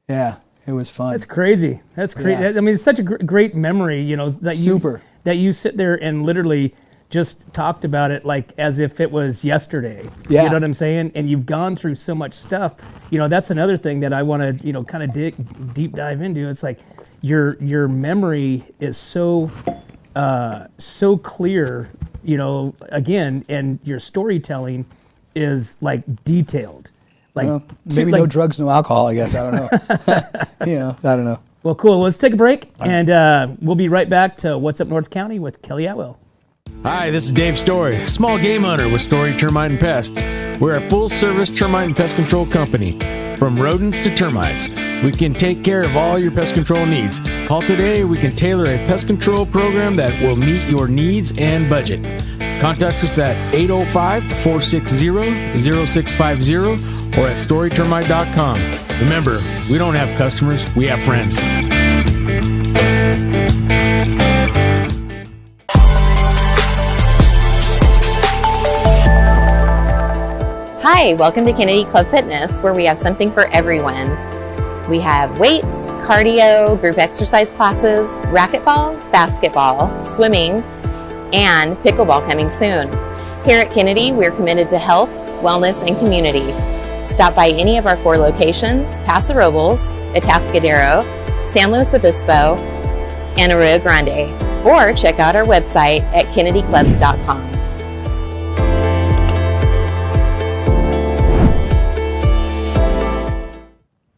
Yeah, it was fun. That's crazy. That's crazy. Yeah. I mean, it's such a great memory, that you sit there and literally just talked about it like as if it was yesterday. Yeah. You know what I'm saying? And you've gone through so much stuff. That's another thing that I want to, kind of deep dive into. It's like your memory is so clear, again, and your storytelling is like detailed. Like maybe no drugs, no alcohol, I guess. I don't know. I don't know. Well, cool. Let's take a break, and we'll be right back to What's Up North County with Kelly Atwell. Hi, this is Dave Story, small game hunter with Story Termite and Pest. We're a full-service termite and pest control company. From rodents to termites, we can take care of all your pest control needs. Call today. We can tailor a pest control program that will meet your needs and budget. Contact us at 805-460-0650 or at storytermite.com. Remember, we don't have customers, we have friends. Hi, welcome to Kennedy Club Fitness, where we have something for everyone. We have weights, cardio, group exercise classes, racquetball, basketball, swimming, and pickleball coming soon. Here at Kennedy, we're committed to health, wellness, and community. Stop by any of our 4 locations: Paso Robles, Atascadero, San Luis Obispo, and Arroyo Grande, or check out our website at kennedyclubs.com.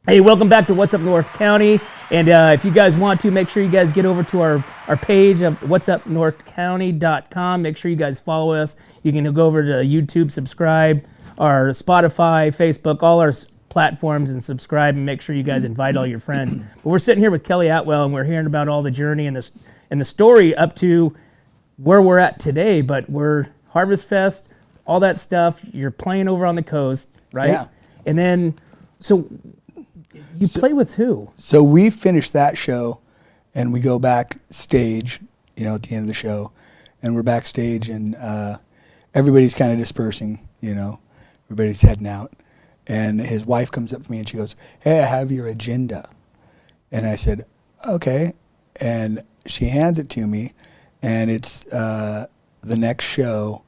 Hey, welcome back to What's Up North County. And if you guys want to, make sure you guys get over to our page of whatsupnorthcounty.com. Make sure you guys follow us. You can go over to YouTube, subscribe, our Spotify, Facebook, all our platforms, and subscribe, and make sure you guys invite all your friends. But we're sitting here with Kelly Atwell, and we're hearing about all the journey and the story up to where we're at today, but we're Harvest Fest, all that stuff. You're playing over on the coast, right? Yeah. And then, so you play with who? So we finish that show, and we go backstage, you know, at the end of the show, and we're backstage, and everybody's kind of dispersing, you know, everybody's heading out, and his wife comes up to me and she goes, "Hey, I have your agenda," and I said, "Okay," and she hands it to me, and it's the next show,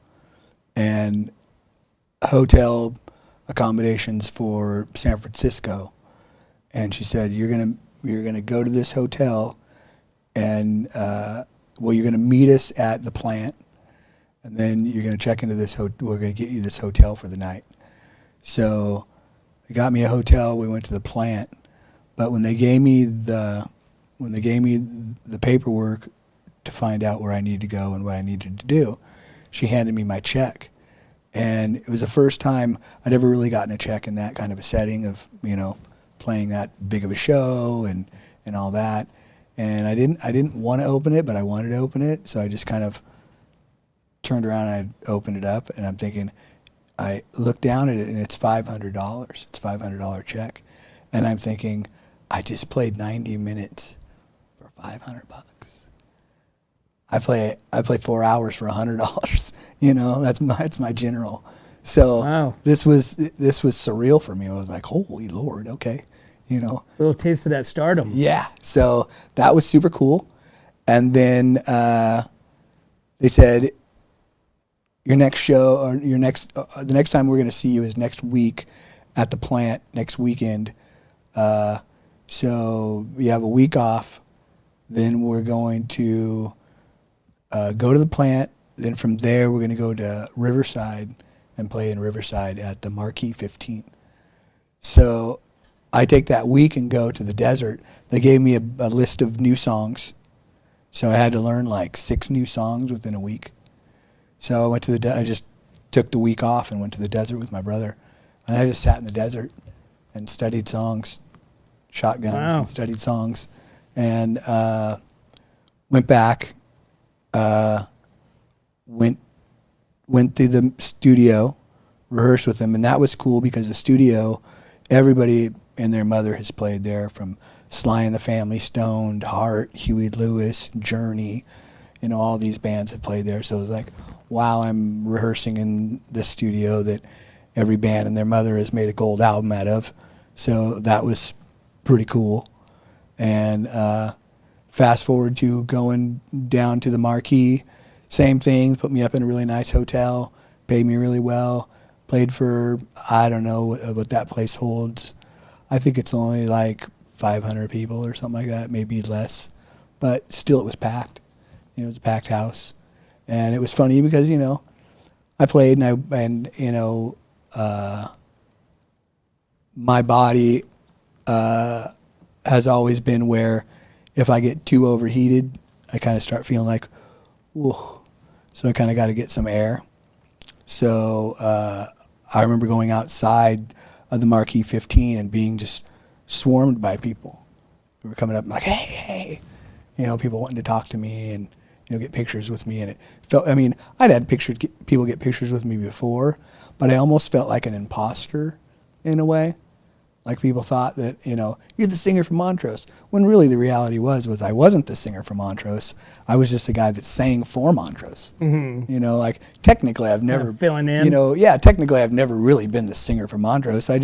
and hotel accommodations for San Francisco. And she said, you're gonna go to this hotel, and you're gonna meet us at the plant, and then you're gonna check into this we're gonna get you this hotel for the night. So they got me a hotel. We went to the plant, but when they gave me the paperwork to find out where I needed to go and what I needed to do, she handed me my check. And it was the first time I'd ever really gotten a check in that kind of a setting of, you know, playing that big of a show and all that. And I didn't want to open it, but I wanted to open it. So I just kind of turned around and I opened it up, and I'm thinking, I looked down at it and it's $500. It's a $500 check. And I'm thinking, I just played 90 minutes for $500. I play 4 hours for $100. You know, that's my general. So wow. This was surreal for me. I was like, holy Lord, okay, you know. A little taste of that stardom. Yeah. So that was super cool. And then they said, your next show or the next time we're going to see you is next week at the plant, next weekend. So you have a week off. Then we're going to go to the plant. Then from there, we're going to go to Riverside and play in Riverside at the Marquee 15. So I take that week and go to the desert. They gave me a list of new songs. So I had to learn like 6 new songs within a week. So I went to I just took the week off and went to the desert with my brother. And I just sat in the desert and studied songs, shotguns, wow. and studied songs. And went back, went to the studio, rehearsed with them, and that was cool because the studio, everybody and their mother has played there, from Sly and the Family Stone, Heart, Huey Lewis, Journey, you know, all these bands have played there. So it was like, wow, I'm rehearsing in the studio that every band and their mother has made a gold album out of. So that was pretty cool. And fast forward to going down to the Marquee, same thing, put me up in a really nice hotel, paid me really well, played for, I don't know what that place holds. I think it's only like 500 people or something like that, maybe less. But still, it was packed. You know, it was a packed house. And it was funny because, you know, I played and you know, my body has always been where if I get too overheated, I kind of start feeling like, whoa. So I kind of got to get some air. So I remember going outside of the Marquee 15 and being just swarmed by people who were coming up and like, hey, you know, people wanting to talk to me and, you know, get pictures with me. And it felt, I mean, I'd had people get pictures with me before, but I almost felt like an imposter in a way. Like people thought that, you know, you're the singer from Montrose. When really the reality was I wasn't the singer from Montrose. I was just a guy that sang for Montrose. Mm-hmm. You know, like technically I've never... filling in. You know, yeah, technically I've never really been the singer for Montrose. I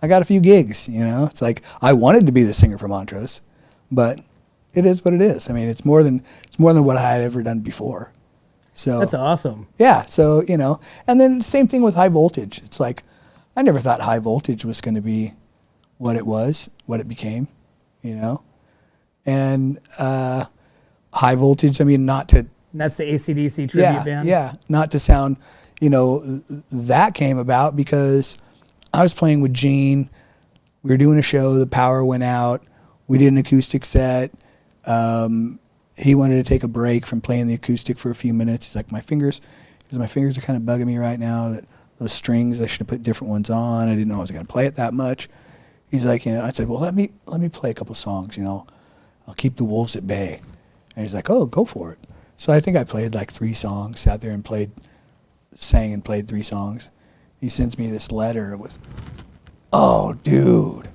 got a few gigs, you know. It's like I wanted to be the singer for Montrose, but it is what it is. I mean, it's more than what I had ever done before. So that's awesome. Yeah, so, you know, and then same thing with High Voltage. It's like I never thought High Voltage was going to be what it became, you know. And High Voltage, I mean, not to... That's the AC/DC tribute band? Yeah, not to sound, you know, that came about because I was playing with Gene. We were doing a show, the power went out. We did an acoustic set. He wanted to take a break from playing the acoustic for a few minutes. He's like, my fingers are kind of bugging me right now. That those strings, I should have put different ones on. I didn't know I was going to play it that much. He's like, you know, I said, well, let me play a couple songs, you know. I'll keep the wolves at bay. And he's like, oh, go for it. So I think I played like 3 songs, sat there and played sang and played 3 songs. He sends me this letter with, "Oh, dude,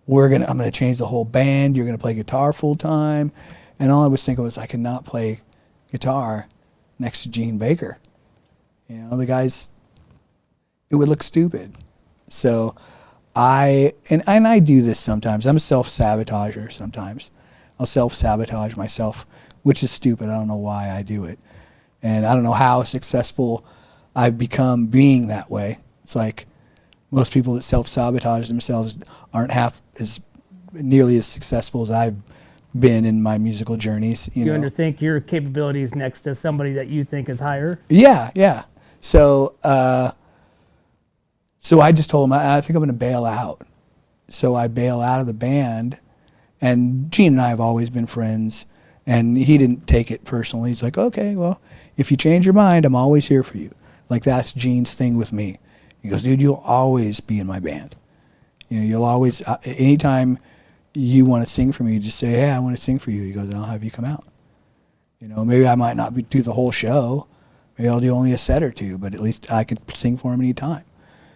I'm gonna change the whole band. You're gonna play guitar full time." And all I was thinking was, I could not play guitar next to Gene Baker. You know, the guys, it would look stupid. So I do this sometimes. I'm a self-sabotager sometimes. I'll self-sabotage myself, which is stupid. I don't know why I do it. And I don't know how successful I've become being that way. It's like most people that self-sabotage themselves aren't nearly as successful as I've been in my musical journeys. You know? Underthink your capabilities next to somebody that you think is higher? Yeah. So I just told him, I think I'm going to bail out. So I bail out of the band, and Gene and I have always been friends, and he didn't take it personally. He's like, "Okay, well, if you change your mind, I'm always here for you." Like, that's Gene's thing with me. He goes, "Dude, you'll always be in my band. You know, you'll always, anytime you want to sing for me, just say, 'Hey, I want to sing for you.'" He goes, "I'll have you come out. You know, maybe I might not do the whole show. Maybe I'll do only a set or 2, but at least I can sing for him anytime."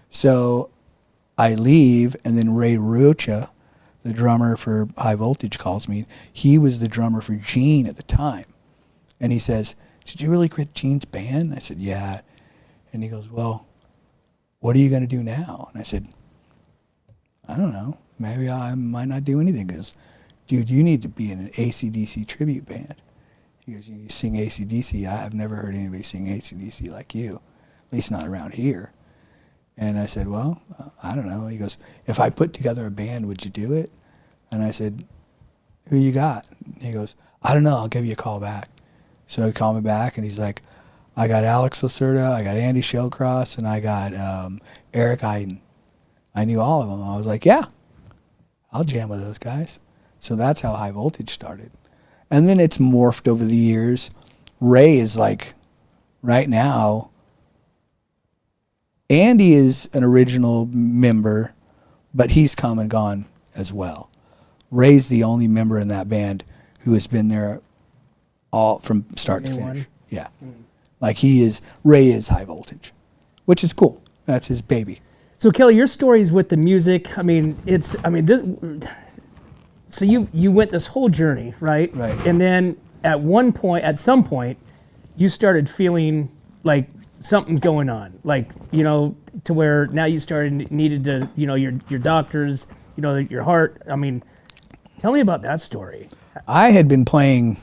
So I leave, and then Ray Rocha, the drummer for High Voltage, calls me. He was the drummer for Gene at the time. And he says, "Did you really quit Gene's band?" I said, "Yeah." And he goes, "Well, what are you going to do now?" And I said, "I don't know. Maybe I might not do anything." He goes, "Dude, you need to be in an AC/DC tribute band." He goes, "You sing AC/DC. I've never heard anybody sing AC/DC like you, at least not around here." And I said, "Well, I don't know." He goes, "If I put together a band, would you do it?" And I said, "Who you got?" And he goes, "I don't know. I'll give you a call back." So he called me back, and he's like, "I got Alex Lacerda, I got Andy Shellcross, and I got Eric Iden." I knew all of them. I was like, "Yeah, I'll jam with those guys." So that's how High Voltage started. And then it's morphed over the years. Ray is like, right now, Andy is an original member, but he's come and gone as well. Ray's the only member in that band who has been there all from start to finish. Yeah. Like Ray is High Voltage, which is cool. That's his baby. So Kelly, your stories with the music, so you went this whole journey, right? Right. And then at some point, you started feeling like something's going on, like, you know, to where now you needed to, you know, your doctors, you know, your heart. I mean, tell me about that story. I had been playing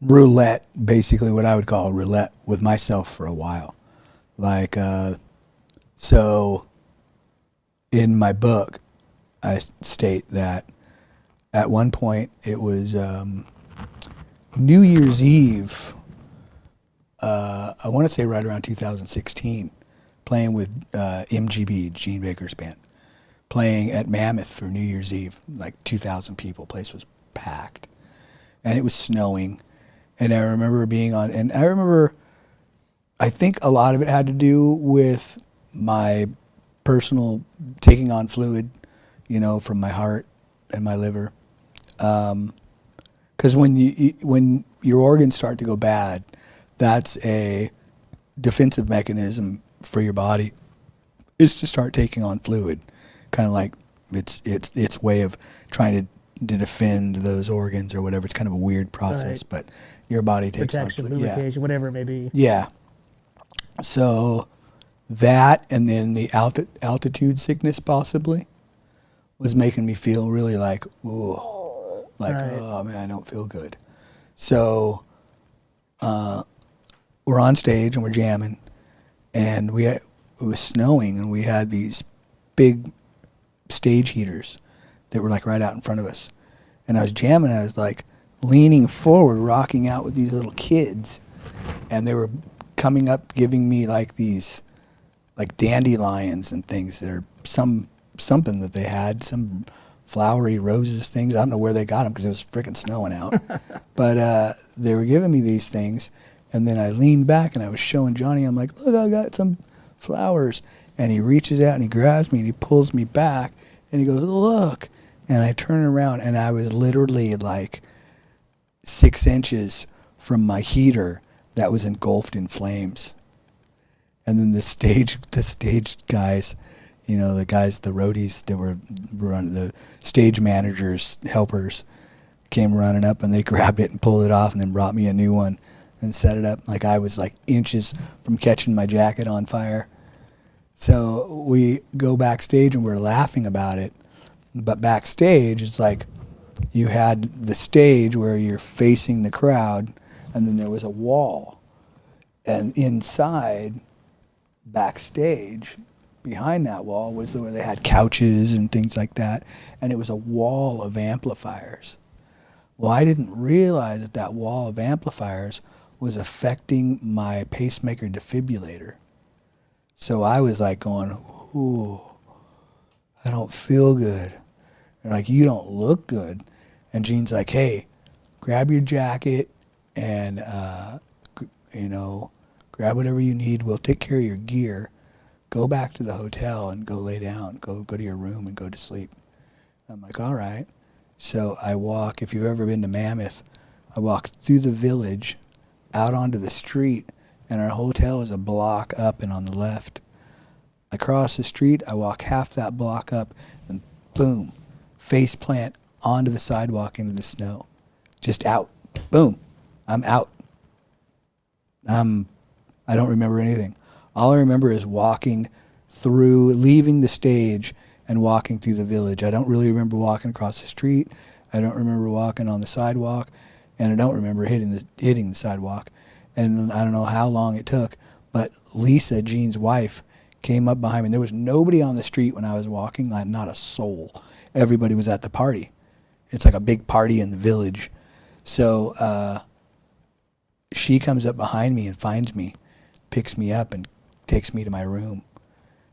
roulette, basically what I would call roulette, with myself for a while. Like, so in my book, I state that at one point it was New Year's Eve, I want to say right around 2016, playing with MGB, Gene Baker's band, playing at Mammoth for New Year's Eve, like 2,000 people. Place was packed, and it was snowing. And I remember being on, and I think a lot of it had to do with my personal taking on fluid, you know, from my heart and my liver. Because when your organs start to go bad, that's a defensive mechanism for your body, is to start taking on fluid, kind of like its way of trying to defend those organs or whatever. It's kind of a weird process, right. But your body takes protection, on fluid. lubrication, whatever it may be. Yeah. So that, and then the altitude sickness possibly was making me feel really like, ooh, like, right. Oh man, I don't feel good. So we're on stage and we're jamming, and it was snowing, and we had these big stage heaters that were like right out in front of us. And I was jamming, and I was like leaning forward, rocking out with these little kids, and they were coming up giving me like these like dandelions and things that are something that they had, some flowery roses things. I don't know where they got them because it was freaking snowing out. But they were giving me these things, and then I leaned back and I was showing Johnny, I'm like, look, I got some flowers. And he reaches out and he grabs me and he pulls me back and he goes, look. And I turn around, and I was literally like 6 inches from my heater that was engulfed in flames. And then the stage guys, the roadies that were running, the stage managers, helpers, came running up and they grabbed it and pulled it off and then brought me a new one and set it up. Like I was like inches from catching my jacket on fire. So we go backstage and we're laughing about it. But backstage, it's like you had the stage where you're facing the crowd and then there was a wall. And inside, backstage, behind that wall was where they had couches and things like that. And it was a wall of amplifiers. Well, I didn't realize that wall of amplifiers was affecting my pacemaker defibrillator. So I was like going, ooh, I don't feel good. They're like, you don't look good. And Gene's like, hey, grab your jacket and, grab whatever you need. We'll take care of your gear. Go back to the hotel and go lay down. Go to your room and go to sleep. I'm like, all right. So I walk, if you've ever been to Mammoth, I walk through the village, out onto the street, and our hotel is a block up and on the left. I cross the street, I walk half that block up, and boom, face plant onto the sidewalk into the snow. Just out. Boom. I'm out. I don't remember anything. All I remember is leaving the stage and walking through the village. I don't really remember walking across the street. I don't remember walking on the sidewalk, and I don't remember hitting the sidewalk. And I don't know how long it took, but Lisa, Gene's wife, came up behind me. And there was nobody on the street when I was walking, not a soul. Everybody was at the party. It's like a big party in the village. So she comes up behind me and finds me, picks me up and takes me to my room,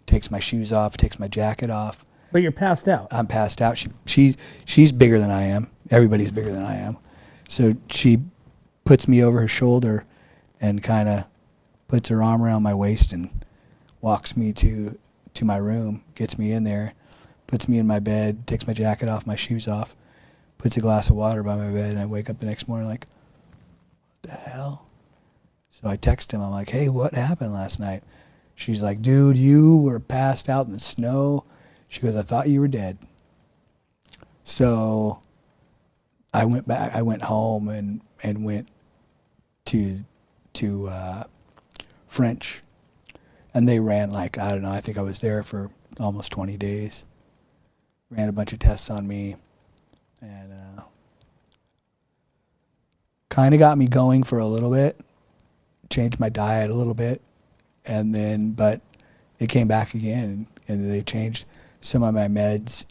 takes my shoes off, takes my jacket off. But you're passed out. I'm passed out. She's bigger than I am. Everybody's bigger than I am. So she puts me over her shoulder and kind of puts her arm around my waist and walks me to my room, gets me in there, puts me in my bed, takes my jacket off, my shoes off, puts a glass of water by my bed, and I wake up the next morning like, what the hell? So I text him. I'm like, hey, what happened last night? She's like, dude, you were passed out in the snow. She goes, I thought you were dead. So I went back. I went home and went to French, and they ran I don't know. I think I was there for almost 20 days. Ran a bunch of tests on me, and kind of got me going for a little bit. Changed my diet a little bit, and then but it came back again, and they changed some of my meds,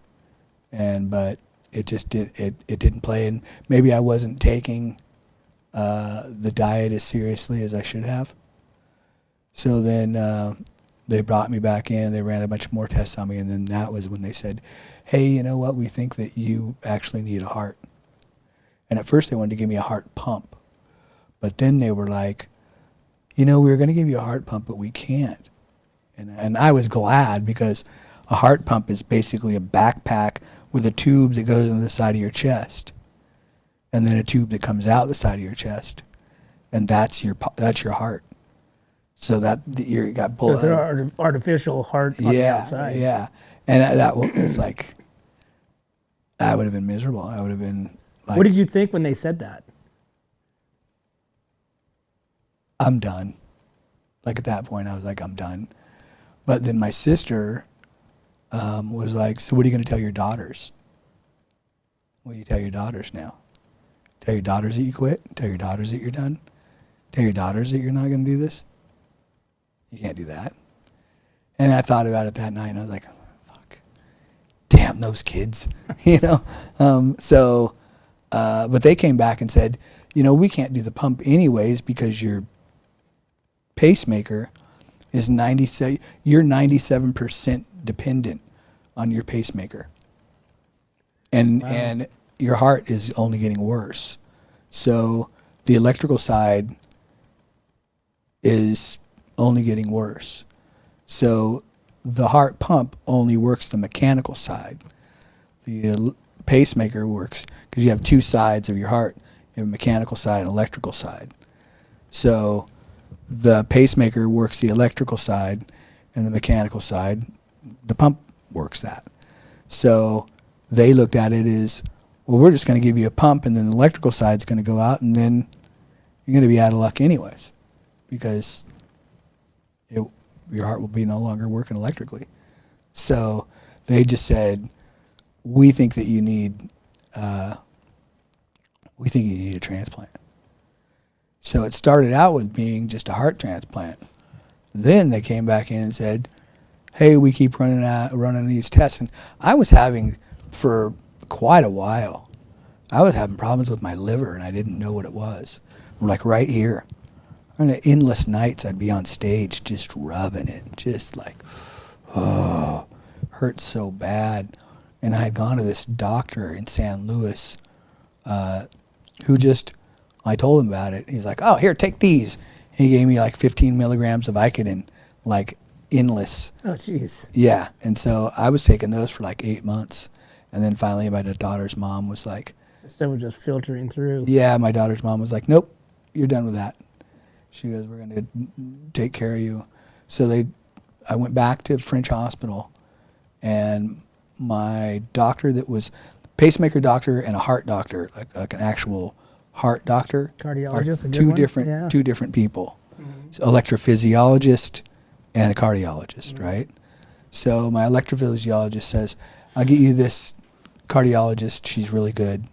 but it just didn't play, and maybe I wasn't taking the diet as seriously as I should have. So then they brought me back in. They ran a bunch more tests on me, and then that was when they said, hey, you know what, we think that you actually need a heart. And at first they wanted to give me a heart pump, but then they were like, we were going to give you a heart pump, but we can't. And I was glad, because a heart pump is basically a backpack with a tube that goes into the side of your chest, and then a tube that comes out the side of your chest, and that's your heart. So that you got blood. So it's an artificial heart on the outside. Yeah, and that was like, I would have been miserable. I would have been like, what did you think when they said that? I'm done. Like at that point, I was like, I'm done. But then my sister was like, so what are you going to tell your daughters? What do you tell your daughters now? Tell your daughters that you quit? Tell your daughters that you're done? Tell your daughters that you're not going to do this? You can't do that. And I thought about it that night, and I was like, fuck. Damn those kids. But they came back and said, we can't do the pump anyways because your pacemaker is you're 97% dependent on your pacemaker. And your heart is only getting worse. So the electrical side is only getting worse. So the heart pump only works the mechanical side. The pacemaker works because you have two sides of your heart. You have a mechanical side and electrical side. So the pacemaker works the electrical side, and the mechanical side, the pump works that. So they looked at it as, well, we're just going to give you a pump, and then the electrical side's going to go out, and then you're going to be out of luck anyways, because your heart will be no longer working electrically. So they just said, we think that you need a transplant. So it started out with being just a heart transplant. Then they came back in and said, hey, we keep running these tests. And I was having, for quite a while, I was having problems with my liver, and I didn't know what it was. Like right here. On the endless nights, I'd be on stage just rubbing it, just like, oh, hurts so bad. And I had gone to this doctor in San Luis who just, I told him about it. He's like, oh, here, take these. He gave me like 15 milligrams of Vicodin, like endless. Oh, jeez. Yeah, and so I was taking those for like 8 months. And then finally my daughter's mom was like, Stuff was just filtering through. yeah, my daughter's mom was like, nope, you're done with that. She goes, we're going to take care of you. So I went back to French Hospital, and my doctor that was pacemaker doctor and a heart doctor, like an actual heart doctor, Cardiologist, a good two one? different Yeah. two different people, so electrophysiologist and a cardiologist, right? So my electrophysiologist says, I'll get you this cardiologist. She's really good.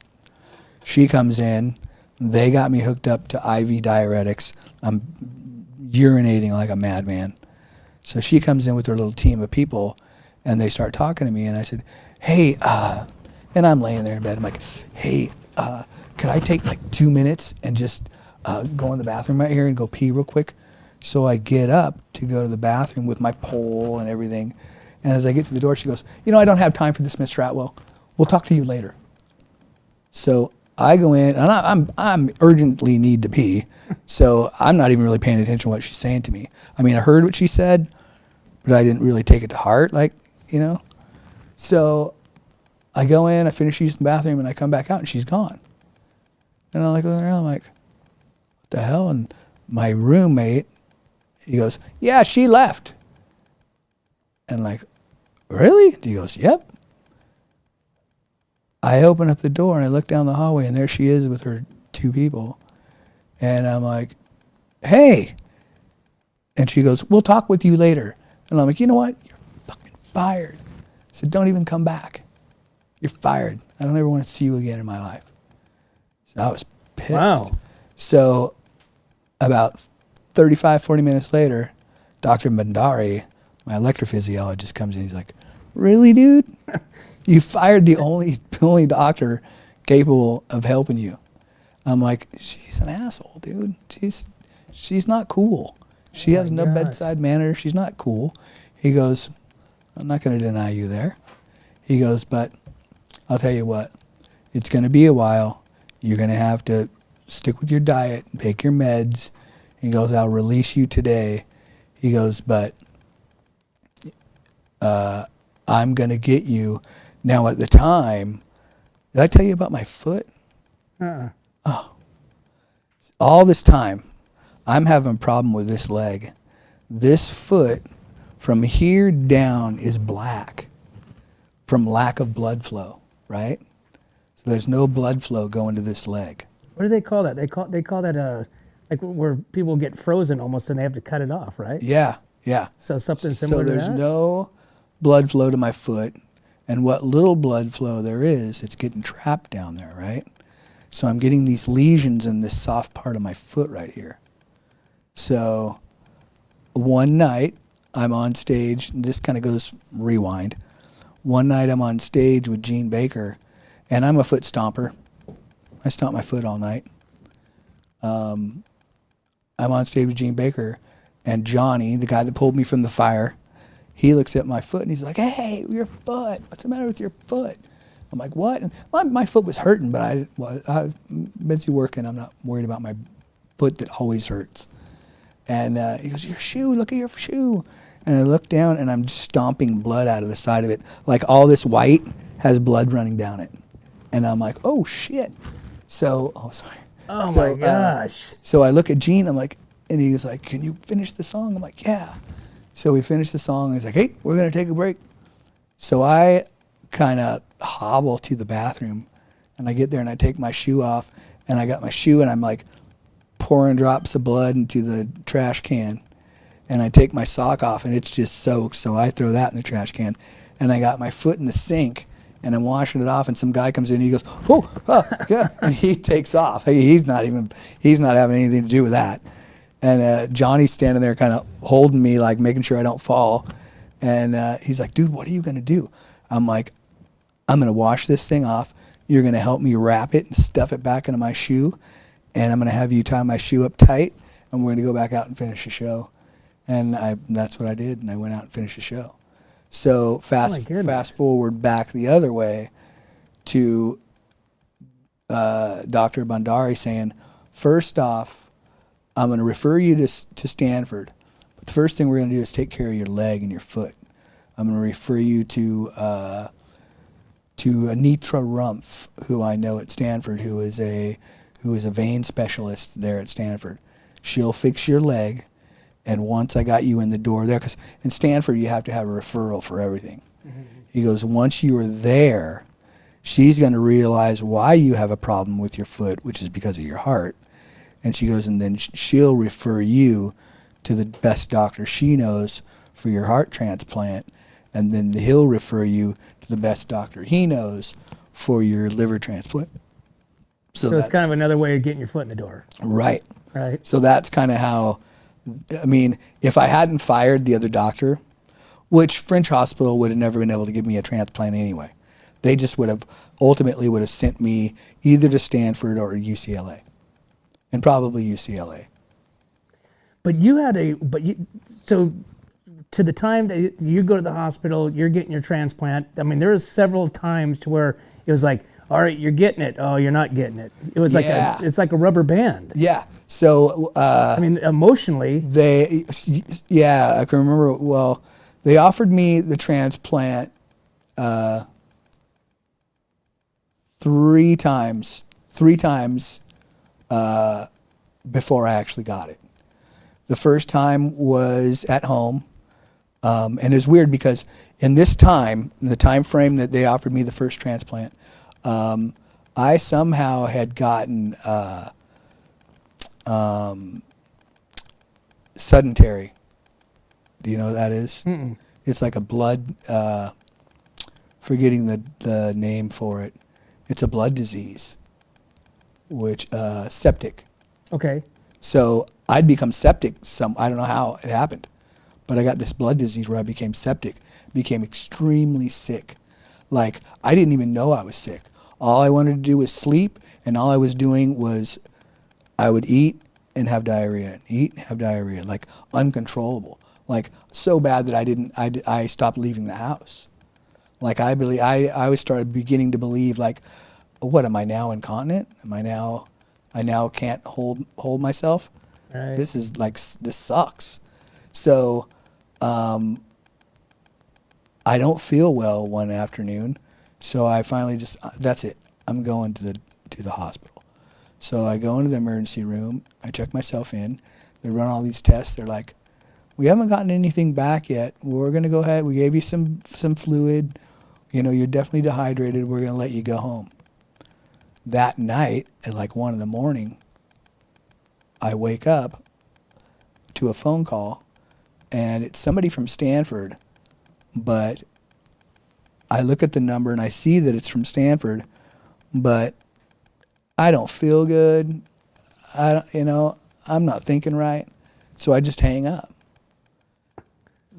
She comes in. They got me hooked up to IV diuretics. I'm urinating like a madman. So she comes in with her little team of people, and they start talking to me. And I said, hey, and I'm laying there in bed. I'm like, hey, could I take like 2 minutes and just go in the bathroom right here and go pee real quick? So I get up to go to the bathroom with my pole and everything. And as I get to the door, she goes, I don't have time for this, Mr. Atwell. We'll talk to you later. So I go in, and I'm urgently need to pee, so I'm not even really paying attention to what she's saying to me. I mean, I heard what she said, but I didn't really take it to heart, So I go in, I finish using the bathroom, and I come back out, and she's gone. And I'm like looking around, I'm like, what the hell? And my roommate, he goes, yeah, she left. And I'm like, really? He goes, yep. I open up the door and I look down the hallway, and there she is with her 2 people. And I'm like, hey. And she goes, we'll talk with you later. And I'm like, you know what? You're fucking fired. I said, don't even come back. You're fired. I don't ever want to see you again in my life. So I was pissed. Wow. So about 35, 40 minutes later, Dr. Bandari, my electrophysiologist, comes in. He's like, really, dude? You fired the only doctor capable of helping you. I'm like, she's an asshole, dude. She's not cool. She has no bedside manner. She's not cool. He goes, I'm not going to deny you there. He goes, but I'll tell you what, it's going to be a while. You're going to have to stick with your diet and take your meds. He goes, I'll release you today. He goes, but I'm going to get you. Now, at the time, did I tell you about my foot? Oh. All this time, I'm having a problem with this leg. This foot, from here down, is black from lack of blood flow, right? So there's no blood flow going to this leg. What do they call that? They call that like where people get frozen almost and they have to cut it off, right? Yeah. So something similar to that? So there's no blood flow to my foot. And what little blood flow there is, it's getting trapped down there, right? So I'm getting these lesions in this soft part of my foot right here. So one night I'm on stage, and this kind of goes rewind. One night I'm on stage with Gene Baker, and I'm a foot stomper. I stomp my foot all night. I'm on stage with Gene Baker, and Johnny, the guy that pulled me from the fire, he looks at my foot and he's like, hey, your foot. What's the matter with your foot? I'm like, what? And my foot was hurting, but I'm busy working. I'm not worried about my foot that always hurts. And he goes, your shoe, look at your shoe. And I look down and I'm just stomping blood out of the side of it. Like all this white has blood running down it. And I'm like, oh, shit. So, my gosh. So I look at Gene, I'm like, And he was like, can you finish the song? I'm like, yeah. So we finished the song, and he's like, hey, we're going to take a break. So I kind of hobble to the bathroom, and I get there, and I take my shoe off, and I got my shoe, and I'm like pouring drops of blood into the trash can. And I take my sock off, and it's just soaked, so I throw that in the trash can. And I got my foot in the sink, and I'm washing it off, and some guy comes in, and he goes, whoa, yeah, and he takes off. He's not having anything to do with that. And Johnny's standing there kind of holding me, like making sure I don't fall. And he's like, dude, what are you going to do? I'm like, I'm going to wash this thing off. You're going to help me wrap it and stuff it back into my shoe. And I'm going to have you tie my shoe up tight, and we're going to go back out and finish the show. And that's what I did, and I went out and finished the show. So fast forward back the other way to Dr. Bandari saying, first off, I'm going to refer you to Stanford, but the first thing we're going to do is take care of your leg and your foot. I'm going to refer you to Anitra Rumpf, who I know at Stanford, who is a vein specialist there at Stanford. She'll fix your leg, and once I got you in the door there, because in Stanford you have to have a referral for everything. Mm-hmm. He goes, once you are there, she's going to realize why you have a problem with your foot, which is because of your heart. And she goes, and then she'll refer you to the best doctor she knows for your heart transplant, and then he'll refer you to the best doctor he knows for your liver transplant. So it's kind of another way of getting your foot in the door. Right. Right. So that's kind of how, I mean, if I hadn't fired the other doctor, which French Hospital would have never been able to give me a transplant anyway. They just ultimately would have sent me either to Stanford or UCLA. And probably UCLA. But so to the time that you go to the hospital, you're getting your transplant. I mean, there was several times to where it was like, all right, you're getting it. Oh, you're not getting it. It was it's like a rubber band. Yeah. So I mean, emotionally, I can remember. Well, they offered me the transplant 3 times. Before I actually got it. The first time was at home, and it's weird because in the time frame that they offered me the first transplant, I somehow had gotten sedentary. Do you know what that is? Mm-mm. It's like a blood, forgetting the name for it. It's a blood disease. Which septic. Okay. So I'd become septic. I don't know how it happened, but I got this blood disease where I became septic, became extremely sick. Like I didn't even know I was sick. All I wanted to do was sleep, and all I was doing was I would eat and have diarrhea, like uncontrollable, like so bad that I stopped leaving the house. Like I started beginning to believe like, what am I now, incontinent? I now can't hold myself. Right. This sucks. So I don't feel well one afternoon, so I finally that's it. I'm going to the hospital. So I go into the emergency room. I check myself in. They run all these tests. They're like, we haven't gotten anything back yet. We're going to go ahead. We gave you some fluid. You're definitely dehydrated. We're going to let you go home. That night at like 1 a.m, I wake up to a phone call, and it's somebody from Stanford, but I look at the number and I see that it's from Stanford, but I don't feel good. I'm not thinking right, so I just hang up.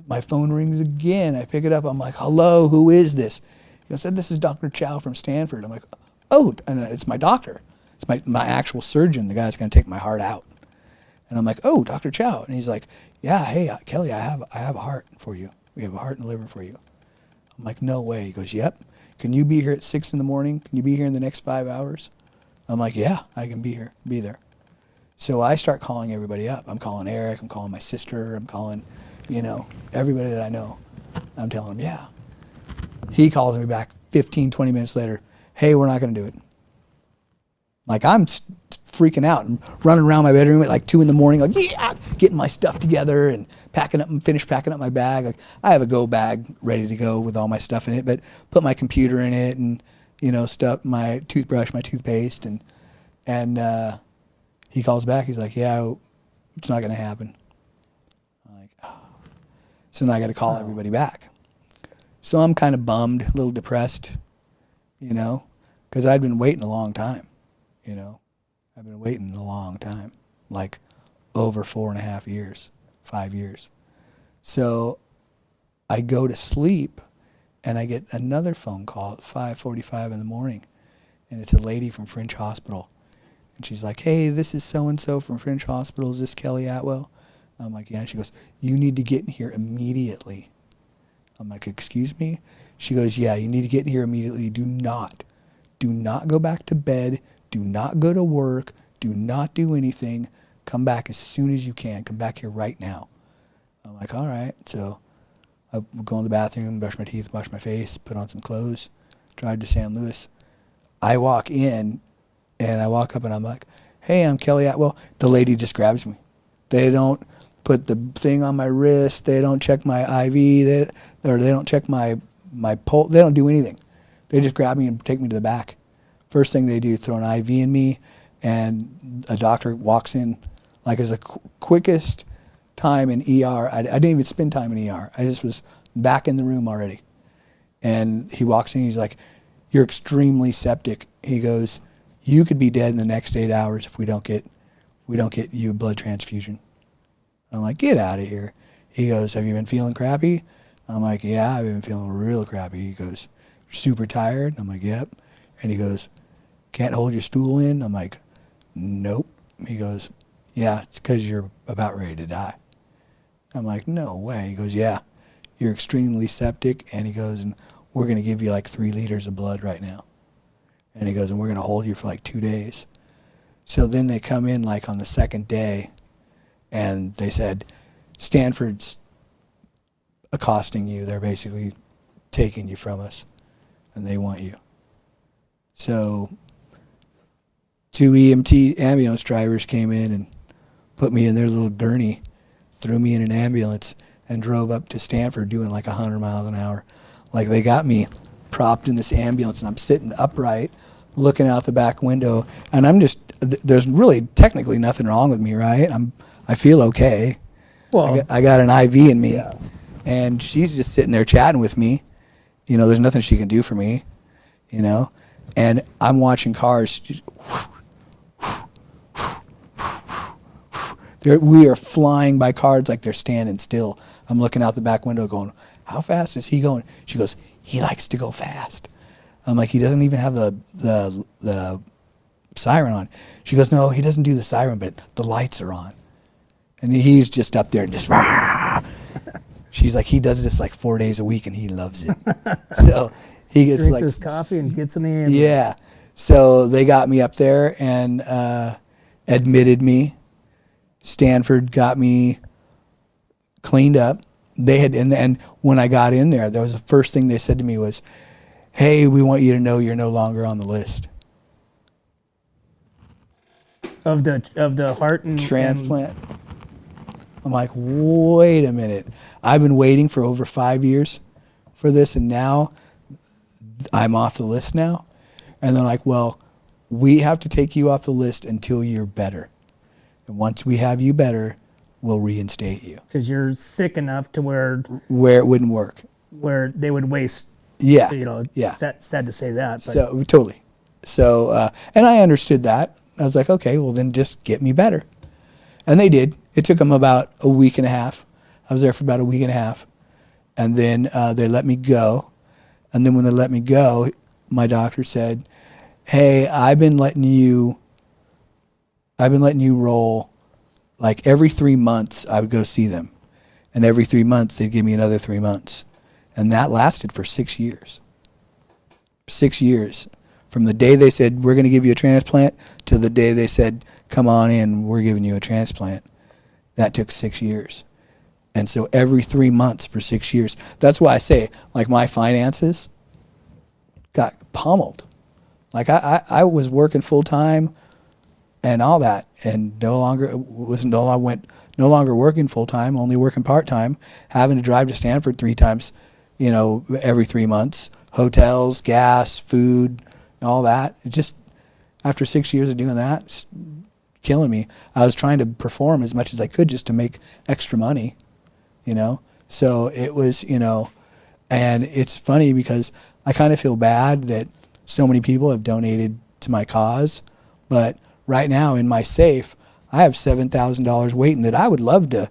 My phone rings again. I pick it up. I'm like, hello, who is this? He said, this is Dr. Chow from Stanford. I'm like, oh, and it's my doctor. It's my actual surgeon, the guy that's going to take my heart out. And I'm like, oh, Dr. Chow. And he's like, yeah, hey, Kelly, I have a heart for you. We have a heart and liver for you. I'm like, no way. He goes, yep. Can you be here at 6 a.m? Can you be here in the next 5 hours? I'm like, yeah, I can be there. So I start calling everybody up. I'm calling Eric. I'm calling my sister. I'm calling, everybody that I know. I'm telling them, yeah. He calls me back 15, 20 minutes later. Hey, we're not going to do it. Like I'm freaking out and running around my bedroom at like 2 a.m, like yeah, getting my stuff together and packing up and finish packing up my bag. Like I have a go bag ready to go with all my stuff in it, but put my computer in it and stuff, my toothbrush, my toothpaste, and he calls back. He's like, yeah, it's not gonna happen. I'm like, oh. So now I got to call everybody back. So I'm kind of bummed, a little depressed, because I'd been waiting a long time. I've been waiting a long time, like over 4.5 years, 5 years. So I go to sleep and I get another phone call at 5:45 in the morning, and it's a lady from French Hospital. And she's like, hey, this is so-and-so from French Hospital. Is this Kelly Atwell? I'm like, yeah. And she goes, you need to get in here immediately. I'm like, excuse me? She goes, yeah, you need to get in here immediately. Do not go back to bed. Do not go to work. Do not do anything. Come back as soon as you can. Come back here right now. I'm like, all right. So I go in the bathroom, brush my teeth, wash my face, put on some clothes, drive to San Luis. I walk in, and I walk up, and I'm like, hey, I'm Kelly Atwell. The lady just grabs me. They don't put the thing on my wrist. They don't check my IV. They don't check my pulse. They don't do anything. They just grab me and take me to the back. First thing they do, throw an IV in me, and a doctor walks in. Like, it's the quickest time in ER. I didn't even spend time in ER. I just was back in the room already. And he walks in, he's like, you're extremely septic. He goes, you could be dead in the next 8 hours if we don't get you a blood transfusion. I'm like, get out of here. He goes, have you been feeling crappy? I'm like, yeah, I've been feeling real crappy. He goes, super tired? I'm like, yep. And he goes, can't hold your stool in? I'm like, nope. He goes, yeah, it's because you're about ready to die. I'm like, no way. He goes, yeah, you're extremely septic. And he goes, and we're going to give you like 3 liters of blood right now. And he goes, and we're going to hold you for like 2 days. So then they come in like on the second day, and they said, Stanford's accosting you. They're basically taking you from us, and they want you. So 2 EMT ambulance drivers came in and put me in their little gurney, threw me in an ambulance, and drove up to Stanford doing like 100 miles an hour. Like, they got me propped in this ambulance, and I'm sitting upright, looking out the back window, and I'm just, there's really technically nothing wrong with me, right? I feel okay. Well, I got an IV in me, yeah. And she's just sitting there chatting with me. There's nothing she can do for me, and I'm watching cars just, we are flying by cars like they're standing still. I'm looking out the back window going, how fast is he going? She goes, he likes to go fast. I'm like, he doesn't even have the siren on. She goes, no, he doesn't do the siren, but the lights are on. And he's just up there just, she's like, he does this like 4 days a week and he loves it. So he gets drinks like his coffee and gets in the ambulance. Yeah. So they got me up there and admitted me. Stanford got me cleaned up. They had, and when I got in there, that was the first thing they said to me was, hey, we want you to know you're no longer on the list. Of the heart and transplant. I'm like, wait a minute. I've been waiting for over 5 years for this, and now I'm off the list now. And they're like, well, we have to take you off the list until you're better. And once we have you better, we'll reinstate you. Because you're sick enough to where it wouldn't work. Where they would waste. Yeah. Yeah. Sad to say that. But. So totally. So and I understood that. I was like, okay, well then just get me better. And they did. It took them about a week and a half. I was there for about a week and a half. And then they let me go. And then when they let me go, my doctor said, hey, I've been letting you roll. Like every 3 months I would go see them. And every 3 months they'd give me another 3 months. And that lasted for 6 years. 6 years. From the day they said, we're going to give you a transplant, to the day they said, come on in, we're giving you a transplant. That took 6 years. And so every 3 months for 6 years. That's why I say, like, my finances got pummeled. Like I was working full time and all that, and no longer working full time, only working part time, having to drive to Stanford 3 times, every 3 months, hotels, gas, food, all that. It just, after 6 years of doing that, it's killing me. I was trying to perform as much as I could just to make extra money, So it was, and it's funny because I kind of feel bad that so many people have donated to my cause, but right now in my safe, I have $7,000 waiting that I would love to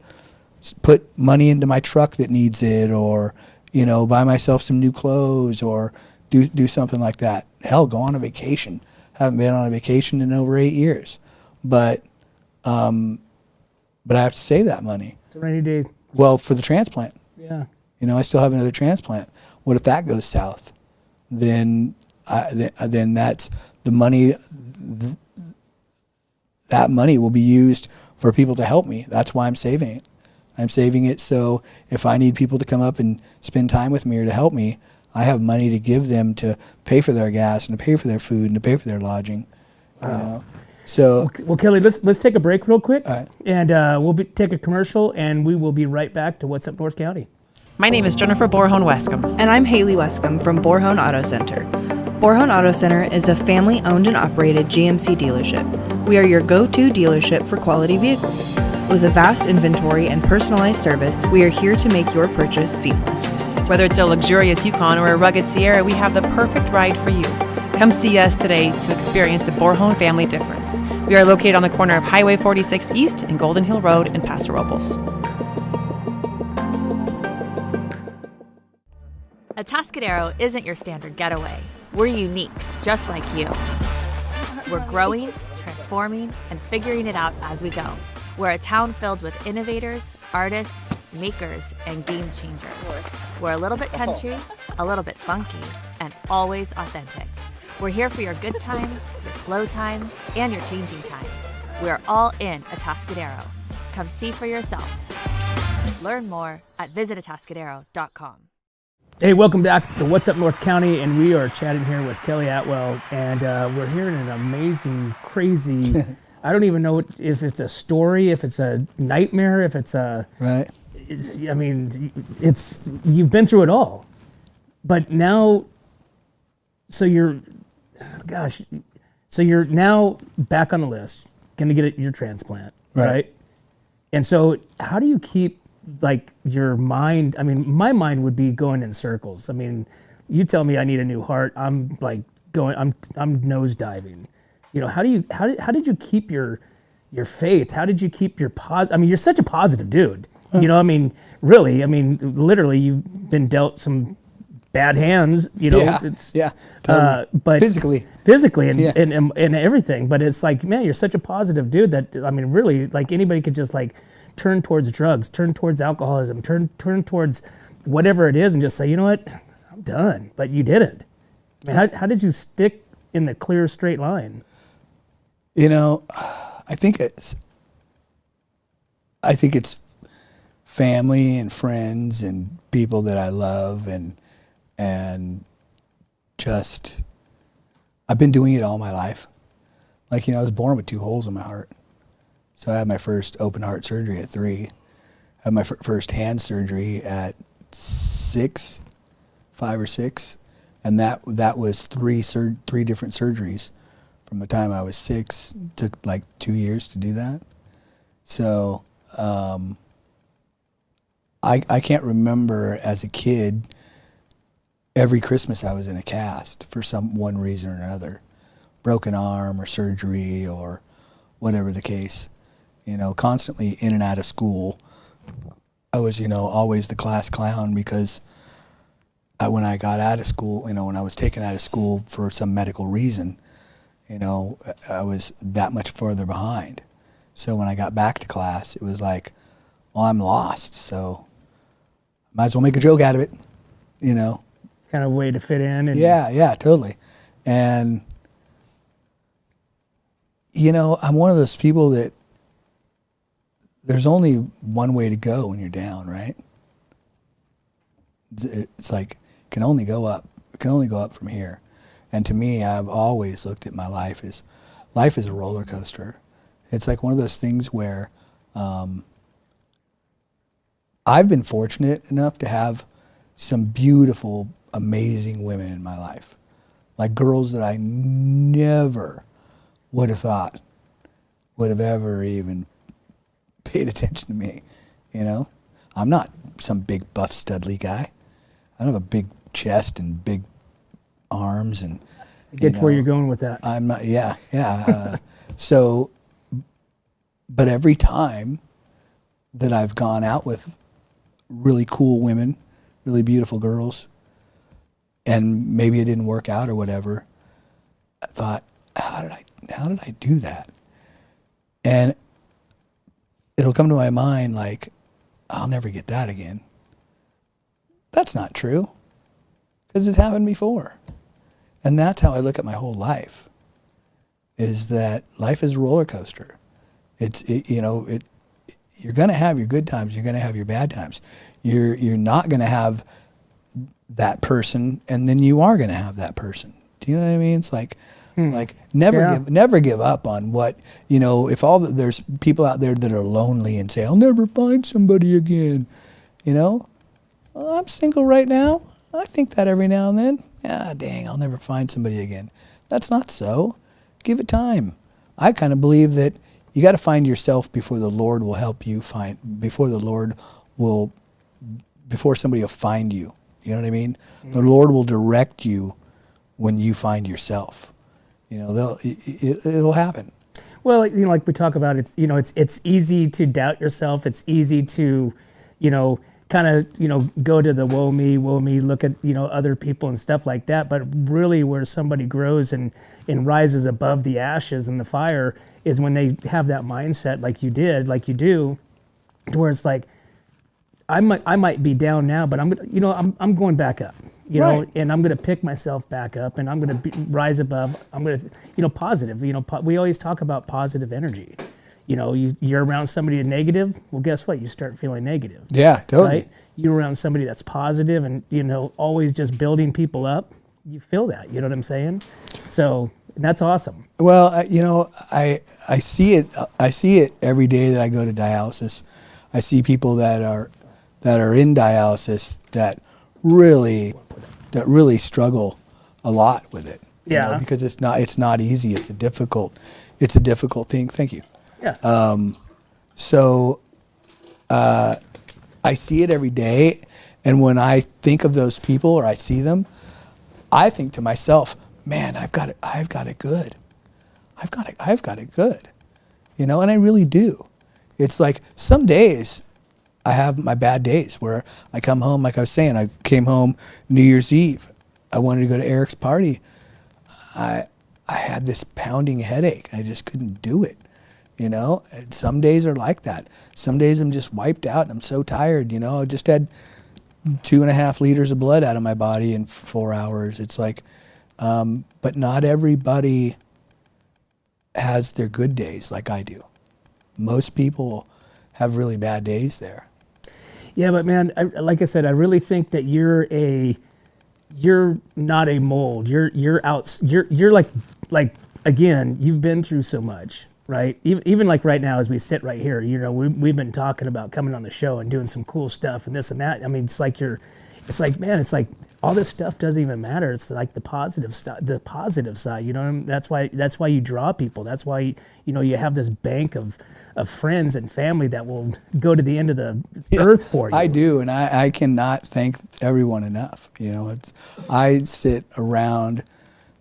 put money into my truck that needs it, or, buy myself some new clothes, or do something like that. Hell, go on a vacation. Haven't been on a vacation in over 8 years, but I have to save that money. It's a rainy day. Well, for the transplant. Yeah. I still have another transplant. What if that goes south? Then that's the money. That money will be used for people to help me. That's why I'm saving it. I'm saving it so if I need people to come up and spend time with me or to help me, I have money to give them to pay for their gas and to pay for their food and to pay for their lodging. So well, Kelly, let's take a break real quick, all right. And we'll take a commercial, and we will be right back to What's Up North County. My name is Jennifer Borhone-Wescombe. And I'm Haley Wescombe from Borhone Auto Center. Borhone Auto Center is a family-owned and operated GMC dealership. We are your go-to dealership for quality vehicles. With a vast inventory and personalized service, we are here to make your purchase seamless. Whether it's a luxurious Yukon or a rugged Sierra, we have the perfect ride for you. Come see us today to experience the Borhone family difference. We are located on the corner of Highway 46 East and Golden Hill Road in Paso Robles. Atascadero isn't your standard getaway. We're unique, just like you. We're growing, transforming, and figuring it out as we go. We're a town filled with innovators, artists, makers, and game changers. We're a little bit country, a little bit funky, and always authentic. We're here for your good times, your slow times, and your changing times. We're all in Atascadero. Come see for yourself. Learn more at visitatascadero.com. Hey, welcome back to What's Up North County, and we are chatting here with Kelly Atwell, and we're hearing an amazing, crazy, I don't even know if it's a story, if it's a nightmare, if it's a... Right. You've been through it all. But now, so you're now back on the list, going to get your transplant, right? And so how do you keep your mind? I mean, my mind would be going in circles. I mean, you tell me I need a new heart, I'm nose diving. How did you keep your faith? How did you keep your I mean, you're such a positive dude. Really, literally, you've been dealt some bad hands, Yeah, totally. But physically and everything. But it's like, man, you're such a positive dude that, really, anybody could just turn towards drugs, turn towards alcoholism, turn towards whatever it is, and just say, you know what, I'm done. But you didn't. How did you stick in the clear, straight line? I think it's family and friends and people that I love, and just, I've been doing it all my life. I was born with 2 holes in my heart. So I had my first open heart surgery at 3. I had my first hand surgery at 5 or 6. And that was 3 different surgeries. From the time I was 6, took 2 years to do that. So I can't remember as a kid, every Christmas I was in a cast for one reason or another. Broken arm or surgery or whatever the case. Constantly in and out of school. I was, always the class clown because when I got out of school, when I was taken out of school for some medical reason, I was that much further behind. So when I got back to class, it was like, well, I'm lost, so might as well make a joke out of it, Kind of way to fit in. And Yeah, totally. And, I'm one of those people that there's only one way to go when you're down, right? It's like, can only go up. It can only go up from here. And to me, I've always looked at my life as a roller coaster. It's like one of those things where I've been fortunate enough to have some beautiful, amazing women in my life. Like girls that I never would have thought would have ever even paid attention to me, you know? I'm not some big buff studly guy. I don't have a big chest and big arms and I get where you're going with that. I'm not, so, but every time that I've gone out with really cool women, really beautiful girls, and maybe it didn't work out or whatever, I thought, how did I do that? And it'll come to my mind like, I'll never get that again. That's not true, because it's happened before. And that's how I look at my whole life, is that life is a roller coaster. You're going to have your good times, you're going to have your bad times. You're not going to have that person, and then you are going to have that person. Do you know what I mean? It's like never give up on what, if there's people out there that are lonely and say, I'll never find somebody again, well, I'm single right now. I think that every now and then. Dang, I'll never find somebody again. That's not so. Give it time. I kind of believe that you got to find yourself before the Lord will help you before somebody will find you. You know what I mean? Mm-hmm. The Lord will direct you when you find yourself. It'll happen. Well, like we talk about, it's easy to doubt yourself. It's easy to, kind of, go to the woe me, look at, other people and stuff like that. But really where somebody grows and rises above the ashes and the fire is when they have that mindset like you do, to where it's like, I might be down now, but I'm going back up, right. And I'm going to pick myself back up, and I'm going to rise above. I'm going to, positive, we always talk about positive energy. You're around somebody negative, well, guess what? You start feeling negative. Yeah, totally. Right? You're around somebody that's positive and, always just building people up, you feel that, you know what I'm saying? So that's awesome. Well, I see it every day that I go to dialysis. I see people that are in dialysis that really struggle a lot with it. Yeah. Because it's not easy. It's a difficult thing. Thank you. Yeah. So I see it every day, and when I think of those people or I see them, I think to myself, man, I've got it good. I've got it good. And I really do. It's like some days I have my bad days where I come home, like I was saying, I came home New Year's Eve. I wanted to go to Eric's party. I had this pounding headache. I just couldn't do it. And some days are like that. Some days I'm just wiped out and I'm so tired. I just had 2.5 liters of blood out of my body in 4 hours. It's like, but not everybody has their good days like I do. Most people have really bad days there. Yeah, but man, like I said, I really think that you're not a mold. You're like again, you've been through so much, right? Even like right now as we sit right here, we've been talking about coming on the show and doing some cool stuff and this and that. I mean, it's like all this stuff doesn't even matter. It's like the positive side, That's why you draw people. That's why, you have this bank of friends and family that will go to the end of the earth for you. I do, and I cannot thank everyone enough. I sit around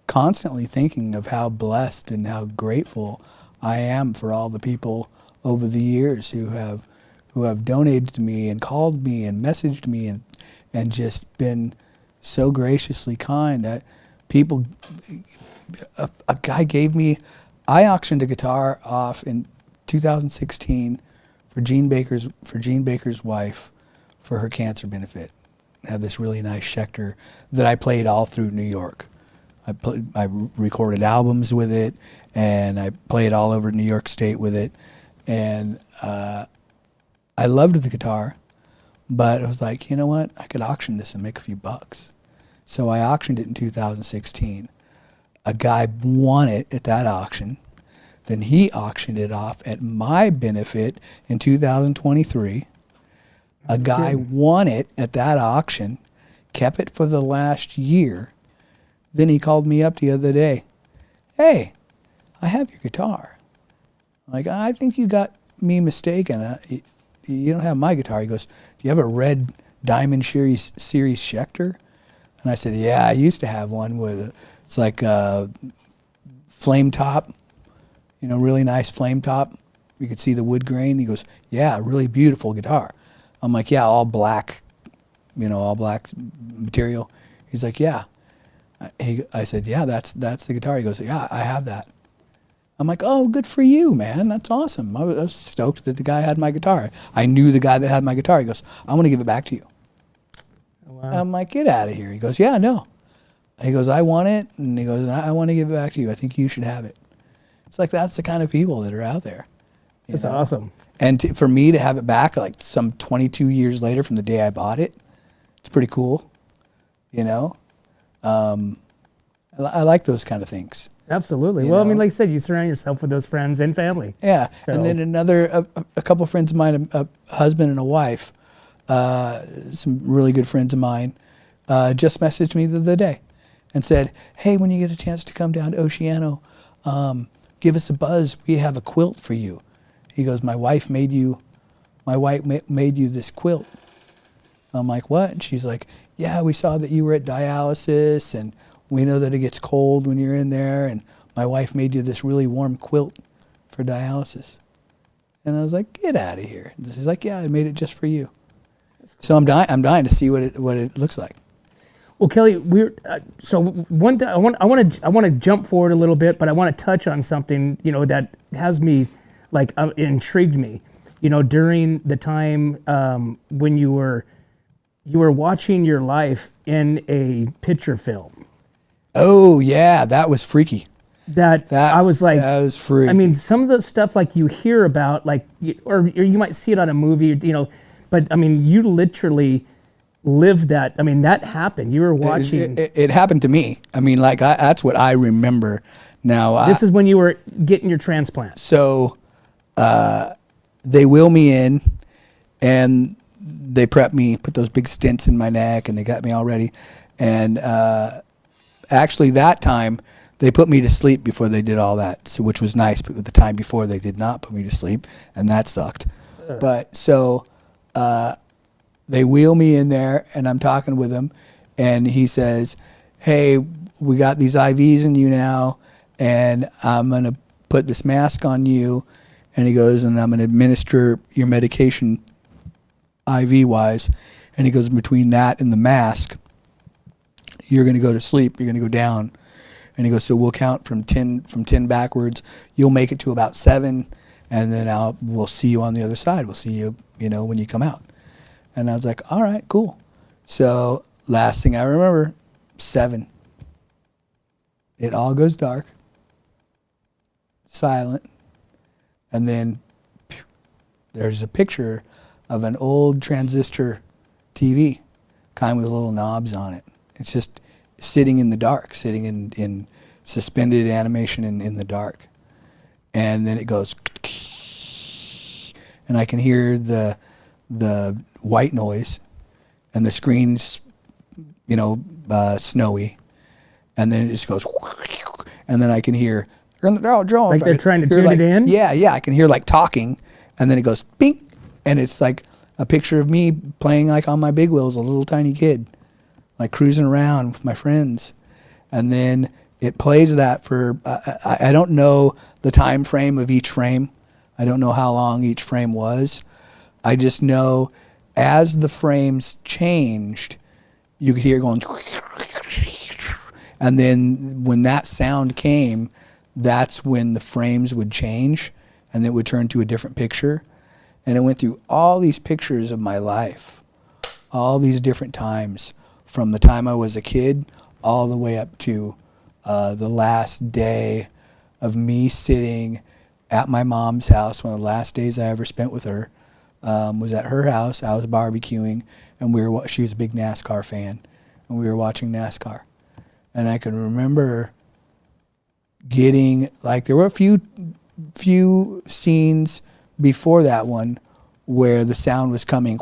constantly thinking of how blessed and how grateful I am for all the people over the years who have donated to me and called me and messaged me and just been so graciously kind. A guy gave me, I auctioned a guitar off in 2016 for Gene Baker's wife for her cancer benefit. I have this really nice Schecter that I played all through New York. I recorded albums with it, and I played all over New York State with it, and I loved the guitar, but I was like, you know what? I could auction this and make a few bucks. So I auctioned it in 2016. A guy won it at that auction. Then he auctioned it off at my benefit in 2023. A guy won it at that auction, kept it for the last year. Then he called me up the other day. Hey, I have your guitar. I'm like, I think you got me mistaken. You don't have my guitar. He goes, do you have a red Diamond Series Schecter? And I said, yeah, I used to have one with, it's like a flame top, you know, really nice flame top. You could see the wood grain. He goes, yeah, really beautiful guitar. I'm like, yeah, all black, you know, all black material. He's like, yeah. I said, yeah, that's the guitar. He goes, yeah, I have that. I'm like, oh, good for you, man. That's awesome. I was stoked that the guy had my guitar. I knew the guy that had my guitar. He goes, I want to give it back to you. Wow. I'm like, get out of here. He goes, yeah, no. He goes, I want it. And he goes, I want to give it back to you. I think you should have it. It's like, that's the kind of people that are out there. That's awesome. And for me to have it back like some 22 years later from the day I bought it, it's pretty cool, you know? I like those kind of things. Absolutely. Well, I mean, like I said, you surround yourself with those friends and family. Yeah. So. And then a couple of friends of mine, a husband and a wife, some really good friends of mine, just messaged me the other day and said, hey, when you get a chance to come down to Oceano, give us a buzz. We have a quilt for you. He goes, my wife made you this quilt. I'm like, what? And she's like, yeah, we saw that you were at dialysis, and we know that it gets cold when you're in there, and my wife made you this really warm quilt for dialysis. And I was like, get out of here. And she's like, yeah, I made it just for you. Cool. So I'm dying to see what it looks like. Well, Kelly, so one thing I want to jump forward a little bit, but I want to touch on something, you know, that has me like intrigued me. You know, during the time when you were watching your life in a picture film. Oh yeah, that was freaky. That I was like, that was freaky. I mean, some of the stuff like you hear about, like, or you might see it on a movie, you know, but I mean, you literally lived that. I mean, that happened. You were watching. It happened to me. I mean, like that's what I remember. Now this is when you were getting your transplant. So they wheel me in, and they prep me, put those big stents in my neck, and they got me all ready. And actually, that time they put me to sleep before they did all that, so, which was nice. But the time before, they did not put me to sleep, and that sucked. But so they wheel me in there, and I'm talking with him, and he says, "Hey, we got these IVs in you now, and I'm gonna put this mask on you." And he goes, "And I'm gonna administer your medication IV wise." And he goes, "Between that and the mask, you're going to go to sleep. You're going to go down." And he goes, "So we'll count from 10 backwards. You'll make it to about 7, and then we'll see you on the other side. We'll see you, you know, when you come out." And I was like, "All right, cool." So last thing I remember, 7. It all goes dark, silent, and then there's a picture of an old transistor TV, kind with little knobs on it. It's just sitting in the dark, sitting in suspended animation in the dark. And then it goes, and I can hear the white noise, and the screen's, you know, snowy. And then it just goes, and then I can hear, like they're trying to tune it in? Yeah, I can hear like talking, and then it goes, bing, and it's like a picture of me playing like on my big wheels, a little tiny kid, like cruising around with my friends. And then it plays that for, I don't know the time frame of each frame. I don't know how long each frame was. I just know as the frames changed, you could hear it going, and then when that sound came, that's when the frames would change, and it would turn to a different picture. And it went through all these pictures of my life, all these different times, from the time I was a kid all the way up to the last day of me sitting at my mom's house. One of the last days I ever spent with her was at her house. I was barbecuing, and she was a big NASCAR fan, and we were watching NASCAR. And I can remember getting, like, there were a few scenes before that one where the sound was coming,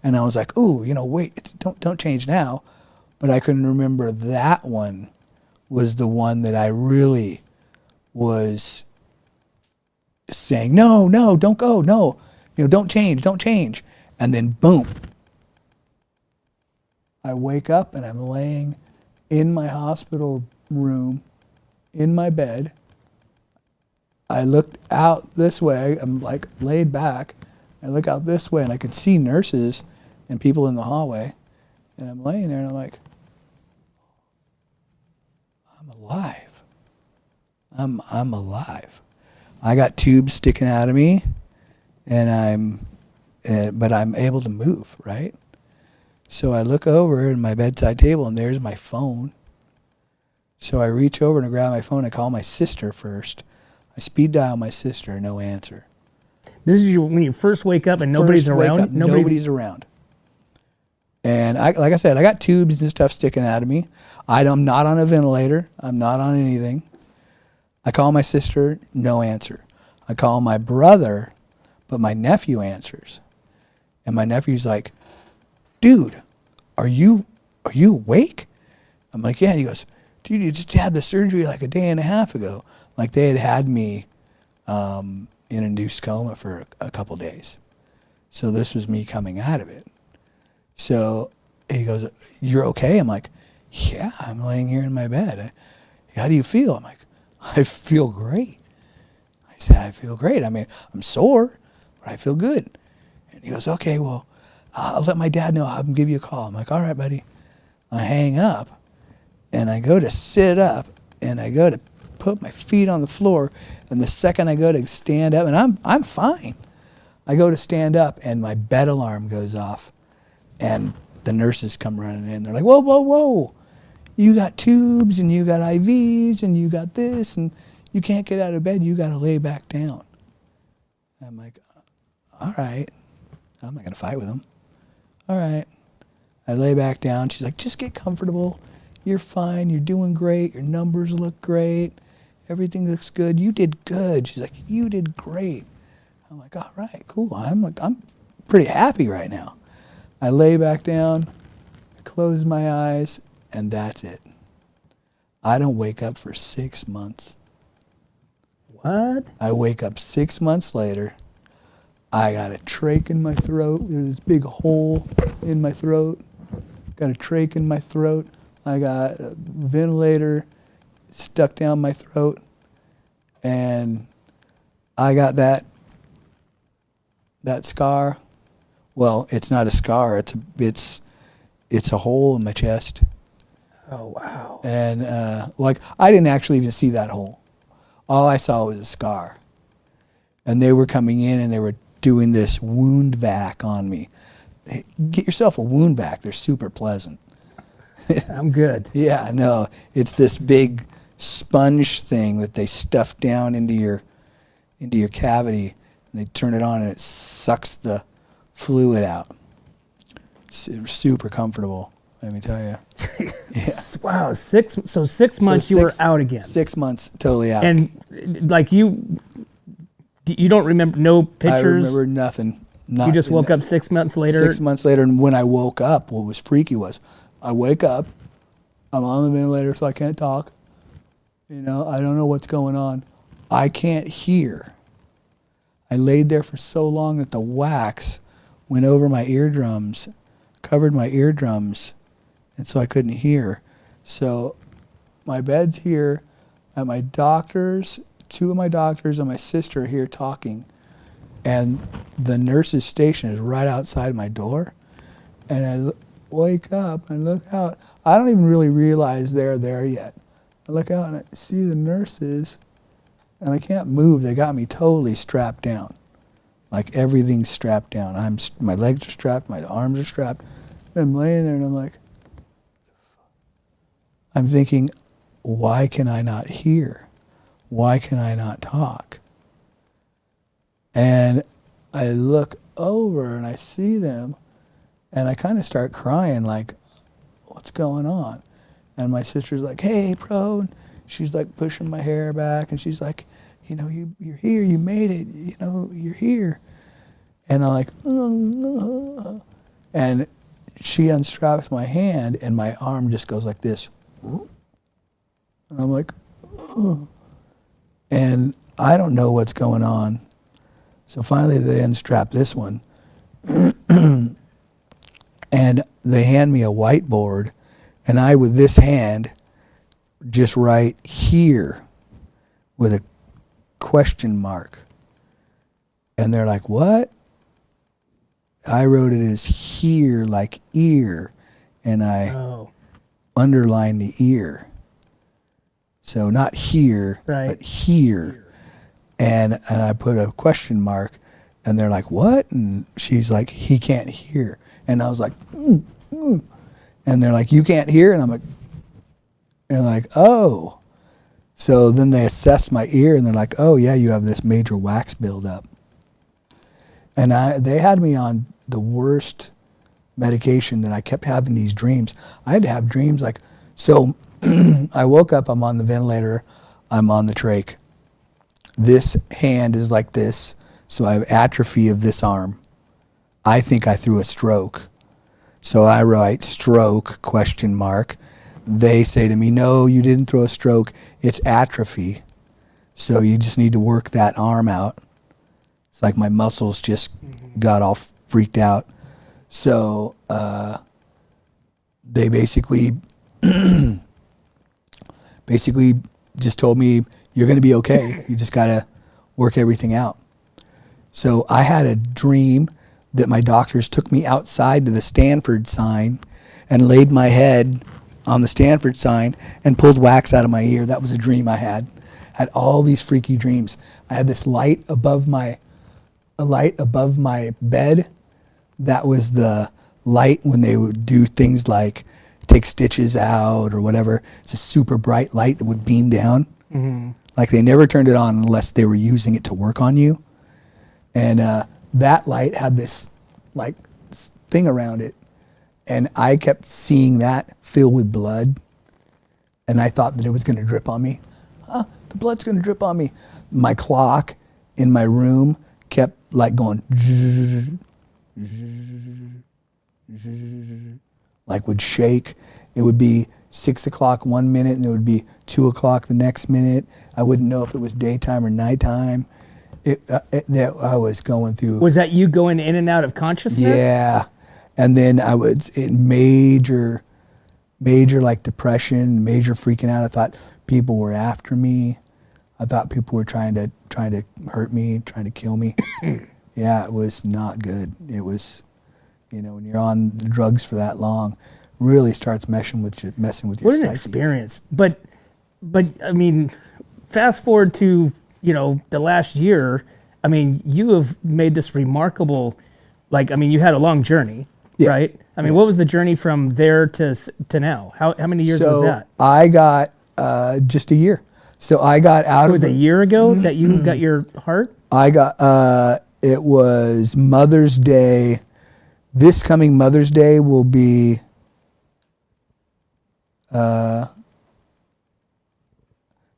and I was like, ooh, wait, don't change now. But I couldn't remember that one was the one that I really was saying, no, don't go, no, don't change. And then boom, I wake up and I'm laying in my hospital room in my bed. I looked out this way, I'm like laid back. I look out this way and I could see nurses and people in the hallway. And I'm laying there and I'm like, I'm alive. I'm alive. I got tubes sticking out of me, and but I'm able to move, right? So I look over at my bedside table, and there's my phone. So I reach over and I grab my phone. I call my sister first. I speed dial my sister. No answer. This is when you first wake up and nobody's around? Nobody's around. And like I said, I got tubes and stuff sticking out of me. I'm not on a ventilator. I'm not on anything. I call my sister, no answer. I call my brother, but my nephew answers. And my nephew's like, dude, are you awake? I'm like, yeah. And he goes, dude, you just had the surgery like a day and a half ago. Like they had me in a induced coma for a couple days. So this was me coming out of it. So he goes, you're okay? I'm like, yeah, I'm laying here in my bed. How do you feel? I'm like, I feel great. I said, I feel great. I mean, I'm sore, but I feel good. And he goes, okay, well, I'll let my dad know. I'll have him give you a call. I'm like, all right, buddy. I hang up, and I go to sit up, and I go to put my feet on the floor, and the second I go to stand up, and I'm fine. I go to stand up, and my bed alarm goes off, and the nurses come running in. They're like, whoa, whoa, whoa. You got tubes, and you got IVs, and you got this, and you can't get out of bed. You got to lay back down. I'm like, all right. I'm not going to fight with them. All right. I lay back down. She's like, just get comfortable. You're fine. You're doing great. Your numbers look great. Everything looks good. You did good. She's like, you did great. I'm like, all right, cool. I'm pretty happy right now. I lay back down, close my eyes, and that's it. I don't wake up for 6 months. What? I wake up 6 months later. I got a trach in my throat. There's this big hole in my throat. Got a trach in my throat. I got a ventilator stuck down my throat. And I got that scar. Well, it's not a scar. It's a hole in my chest. Oh, wow. And I didn't actually even see that hole. All I saw was a scar. And they were coming in and they were doing this wound vac on me. Get yourself a wound vac. They're super pleasant. I'm good. Yeah, no. It's this big sponge thing that they stuff down into your cavity, and they turn it on and it sucks the fluid out. It's super comfortable, let me tell you. Yeah. Wow, 6 months you were out again. 6 months totally out. And like you don't remember no pictures? I remember nothing. You just woke up 6 months later? 6 months later, and when I woke up, what was freaky was I wake up, I'm on the ventilator so I can't talk. I don't know what's going on. I can't hear. I laid there for so long that the wax went over my eardrums, covered my eardrums, and so I couldn't hear. So my bed's here at my doctor's, 2 of my doctors and my sister are here talking, and the nurse's station is right outside my door. And I wake up and look out. I don't even really realize they're there yet. I look out and I see the nurses, and I can't move. They got me totally strapped down. Like everything's strapped down. My legs are strapped, my arms are strapped. I'm laying there and I'm thinking, why can I not hear? Why can I not talk? And I look over and I see them, and I kind of start crying like, what's going on? And my sister's like, hey, bro, she's like pushing my hair back, and she's like, you know, you're here, you made it, you know, you're here. And I'm like, and she unstraps my hand, and my arm just goes like this. And I'm like, and I don't know what's going on. So finally they unstrap this one. And they hand me a whiteboard, and I, with this hand, just write here with a question mark. And they're like, what? I wrote it as here, like ear, and I underlined the ear. So not here, but here. And I put a question mark, and they're like, what? And she's like, he can't hear. And I was like, And they're like, you can't hear? And I'm like, oh. So then they assessed my ear, and they're like, oh yeah, you have this major wax buildup. And they had me on the worst medication, that I kept having these dreams. I had to have dreams like, so I woke up, I'm on the ventilator, I'm on the trach. This hand is like this, so I have atrophy of this arm. I think I threw a stroke. So I write stroke, question mark. They say to me, no, you didn't throw a stroke, it's atrophy. So you just need to work that arm out. It's like my muscles just got all freaked out. So they basically just told me, you're going to be okay. You just got to work everything out. So I had a dream that my doctors took me outside to the Stanford sign and laid my head on the Stanford sign and pulled wax out of my ear. That was a dream I had. Had all these freaky dreams. I had this light above my bed. That was the light when they would do things like take stitches out or whatever. It's a super bright light that would beam down. Mm-hmm. Like they never turned it on unless they were using it to work on you. And that light had this like thing around it. And I kept seeing that fill with blood. And I thought that it was going to drip on me. The blood's going to drip on me. My clock in my room kept like going, like would shake. It would be 6 o'clock 1 minute, and it would be 2 o'clock the next minute. I wouldn't know if it was daytime or nighttime. I was going through. Was that you going in and out of consciousness? Yeah. And then I was in major like depression, major freaking out. I thought people were after me. I thought people were trying to hurt me, trying to kill me. Yeah, it was not good. It was, when you're on drugs for that long, really starts messing with your psyche. What an experience. But I mean, fast forward to, the last year, I mean, you have made this remarkable, you had a long journey, right? I mean, what was the journey from there to now? How many years was that? I got just a year. So I got out of it. Was it a year ago that you got your heart? I got, it was Mother's Day. This coming Mother's Day will be,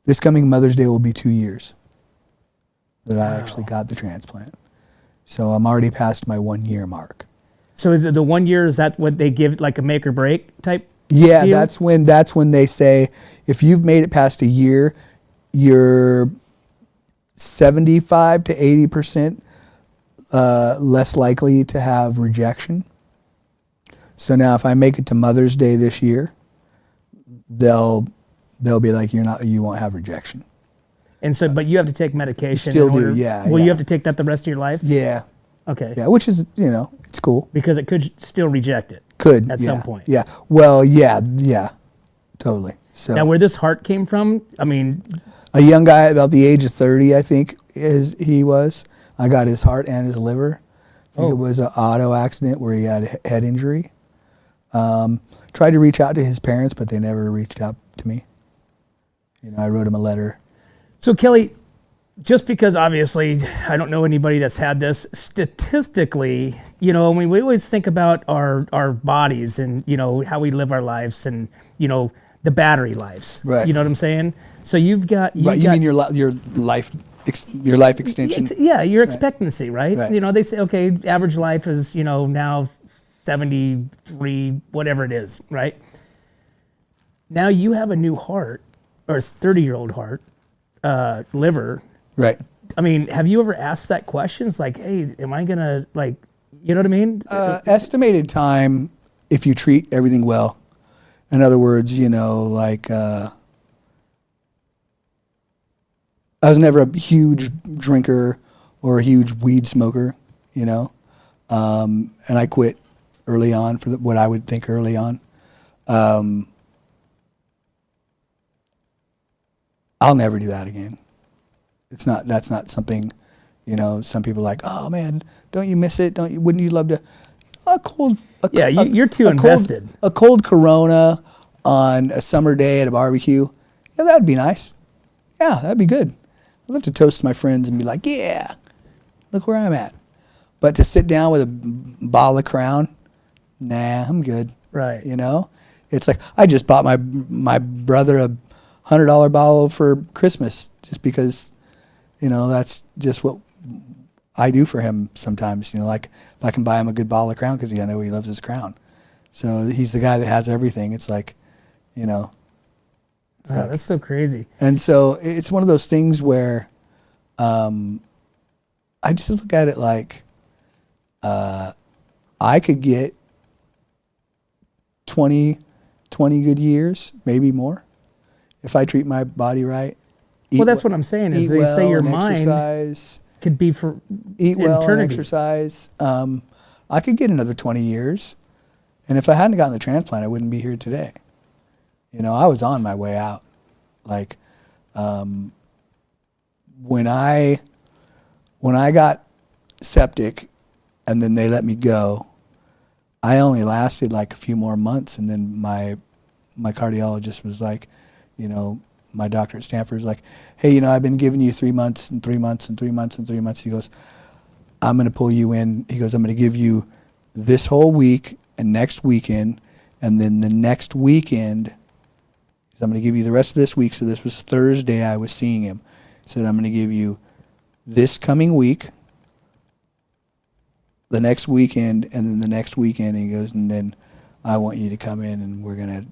this coming Mother's Day will be 2 years that I actually got the transplant. So I'm already past my 1 year mark. So is it the 1 year, is that what they give, like a make or break type? Yeah, deal? that's when they say, if you've made it past a year, you're 75 to 80% less likely to have rejection. So now if I make it to Mother's Day this year, they'll be like, you won't have rejection. And so, but you have to take medication. You still do, yeah. Will you have to take that the rest of your life? Yeah. Okay. Yeah, which is, it's cool. Because it could still reject it. Could. At some point. Yeah. Well, yeah, totally. So now where this heart came from, I mean. A young guy about the age of 30, I think he was. I got his heart and his liver. I think it was an auto accident where he had a head injury. Tried to reach out to his parents, but they never reached out to me. I wrote him a letter. So Kelly, just because obviously I don't know anybody that's had this, statistically, we always think about our bodies and, how we live our lives and, the battery lives. Right. You know what I'm saying? So you mean your life extension? Yeah, your expectancy, right? Right. You know, they say, okay, average life is, you know, now 73, whatever it is, right? Now you have a new heart, or a 30-year-old heart, liver. Right. I mean, have you ever asked that question? It's like, hey, am I going to, like, you know what I mean? Estimated time, if you treat everything well. In other words, you know, like, I was never a huge drinker or a huge weed smoker, you know, and I quit early on for what I would think early on. I'll never do that again. That's not something, you know, some people are like, oh man, don't you miss it? Wouldn't you love to, you're too invested. A cold Corona on a summer day at a barbecue, yeah, that'd be nice. Yeah, that'd be good. I'd love to toast my friends and be like, yeah, look where I'm at. But to sit down with a bottle of Crown, nah, I'm good. Right. You know, it's like I just bought my brother a $100 bottle for Christmas just because, you know, that's just what I do for him sometimes. You know, like if I can buy him a good bottle of Crown because I know he loves his Crown. So he's the guy that has everything. It's like, you know. Wow, that's so crazy. And so it's one of those things where I just look at it like I could get 20 good years, maybe more, if I treat my body right. Well, that's what I'm saying is they say your mind could be for eat well eternity. And exercise. I could get another 20 years. And if I hadn't gotten the transplant, I wouldn't be here today. You know, I was on my way out. Like, when I got septic and then they let me go, I only lasted like a few more months, and then my cardiologist was like, you know, my doctor at Stanford was like, hey, you know, I've been giving you 3 months and 3 months and 3 months and 3 months. He goes, I'm going to pull you in. He goes, I'm going to give you this whole week and next weekend, and then the next weekend, I'm going to give you the rest of this week. So this was Thursday I was seeing him. He said, I'm going to give you this coming week, the next weekend, and then the next weekend. He goes, and then I want you to come in and we're going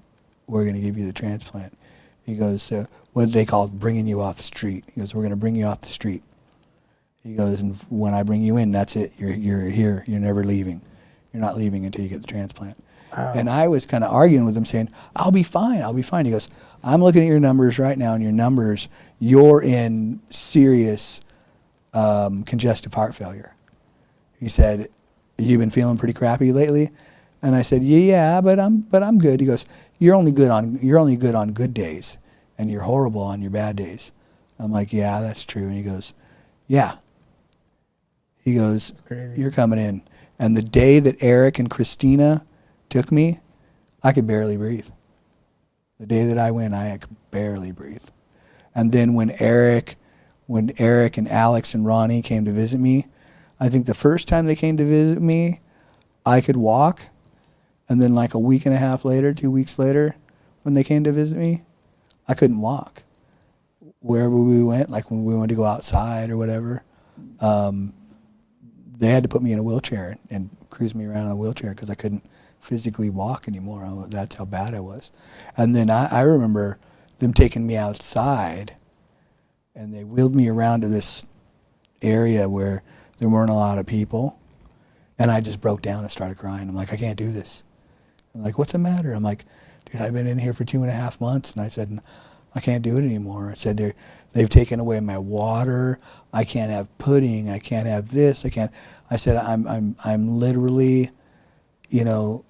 to give you the transplant. He goes, so what they call bringing you off the street. He goes, we're going to bring you off the street. He goes, and when I bring you in, that's it. You're here. You're never leaving. You're not leaving until you get the transplant. Wow. And I was kind of arguing with him saying, I'll be fine. He goes, I'm looking at your numbers right now, and your numbers, you're in serious congestive heart failure. He said, you've been feeling pretty crappy lately? And I said, yeah, but I'm good. He goes, you're only good on good days, and you're horrible on your bad days. I'm like, yeah, that's true. And he goes, yeah. He goes, you're coming in. And the day that Eric and Christina took me, I could barely breathe. The day that I went, I could barely breathe. And then when Eric and Alex and Ronnie came to visit me, I think the first time they came to visit me, I could walk. And then like a week and a half later, 2 weeks later, when they came to visit me, I couldn't walk. Wherever we went, like when we wanted to go outside or whatever, they had to put me in a wheelchair and cruise me around in a wheelchair because I couldn't physically walk anymore. That's how bad I was. And then I remember them taking me outside, and they wheeled me around to this area where there weren't a lot of people, and I just broke down and started crying. I'm like, I can't do this. I'm like, what's the matter? I'm like, dude, I've been in here for 2.5 months, and I said, I can't do it anymore. I said, they've taken away my water. I can't have pudding. I can't have this. I said, I'm literally, you know,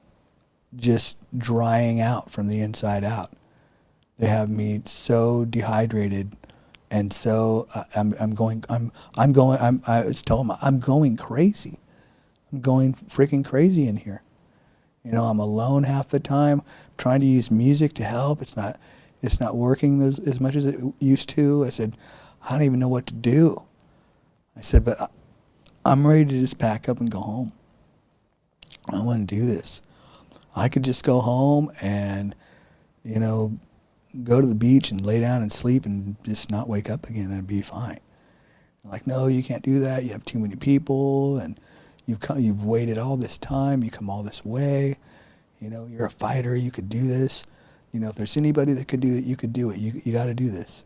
just drying out from the inside out. They have me so dehydrated, and so I was telling them, I'm going crazy. I'm going freaking crazy in here. You know, I'm alone half the time, trying to use music to help. It's not working as much as it used to. I said, I don't even know what to do. I said, but I'm ready to just pack up and go home. I want to do this. I could just go home and, you know, go to the beach and lay down and sleep and just not wake up again and be fine. I'm like, no, you can't do that. You have too many people, and you've waited all this time. You come all this way. You know, you're a fighter. You could do this. You know, if there's anybody that could do it, you could do it. You got to do this.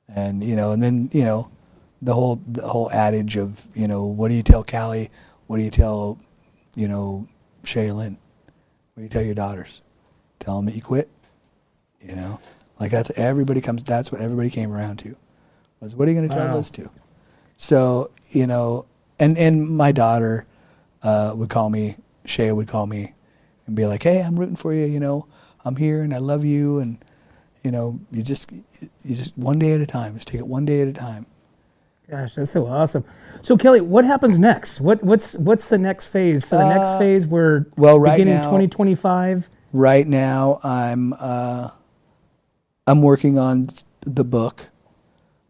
And you know, and then you know, the whole adage of, you know, what do you tell Callie? What do you tell, you know, Shaylin? What do you tell your daughters? Tell them that you quit. You know, like that's what everybody came around to. Was, what are you going to tell those two? So, you know, and my daughter would call me, Shay would call me and be like, hey, I'm rooting for you, you know, I'm here and I love you, and you know, you just one day at a time. Just take it one day at a time. Gosh, that's so awesome. So Kelly, what happens next? What's the next phase? So the next phase, we're beginning 2025. Right now, I'm working on the book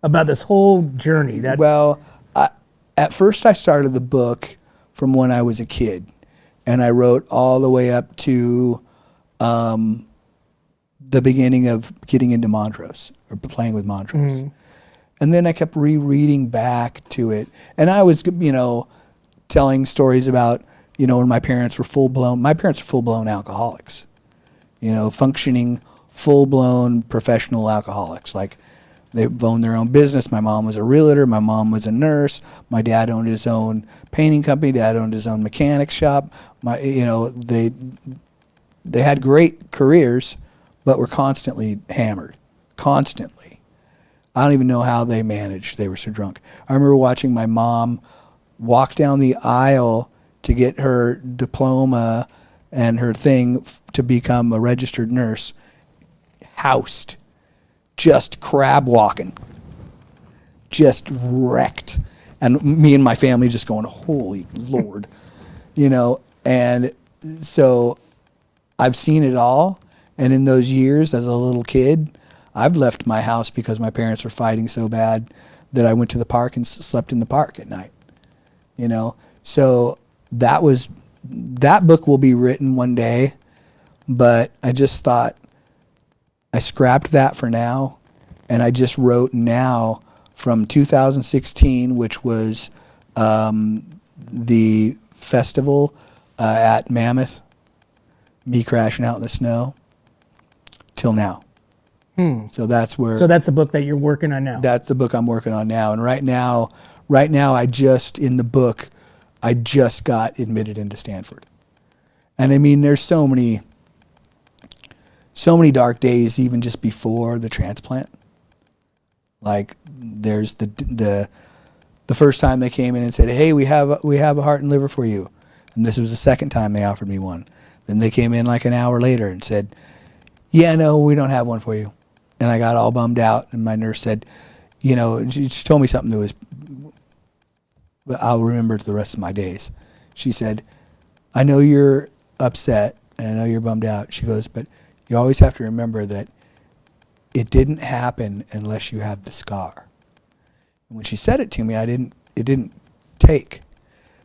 about this whole journey. At first I started the book from when I was a kid, and I wrote all the way up to the beginning of getting into Montrose or playing with Montrose. Mm-hmm. And then I kept rereading back to it. And I was, you know, telling stories about, you know, when my parents were full-blown alcoholics, you know, functioning, full-blown professional alcoholics. Like, they owned their own business. My mom was a realtor. My mom was a nurse. My dad owned his own painting company. Dad owned his own mechanic shop. They had great careers, but were constantly hammered, constantly. I don't even know how they managed. They were so drunk. I remember watching my mom walk down the aisle to get her diploma and her thing to become a registered nurse, housed, just crab walking, just wrecked. And me and my family just going, holy Lord, you know. And so I've seen it all. And in those years as a little kid, I've left my house because my parents were fighting so bad that I went to the park and slept in the park at night, you know. So that book will be written one day, but I just thought I scrapped that for now, and I just wrote now from 2016, which was the festival at Mammoth, me crashing out in the snow, till now. So that's where. So that's the book that you're working on now. That's the book I'm working on now, and right now, I just got admitted into Stanford, and I mean, there's so many dark days even just before the transplant. Like, there's the first time they came in and said, hey, we have a heart and liver for you, and this was the second time they offered me one. Then they came in like an hour later and said, yeah, no, we don't have one for you. And I got all bummed out, and my nurse said, you know, she told me something that was, I'll remember it the rest of my days. She said, I know you're upset, and I know you're bummed out. She goes, but you always have to remember that it didn't happen unless you have the scar. And when she said it to me, it didn't take.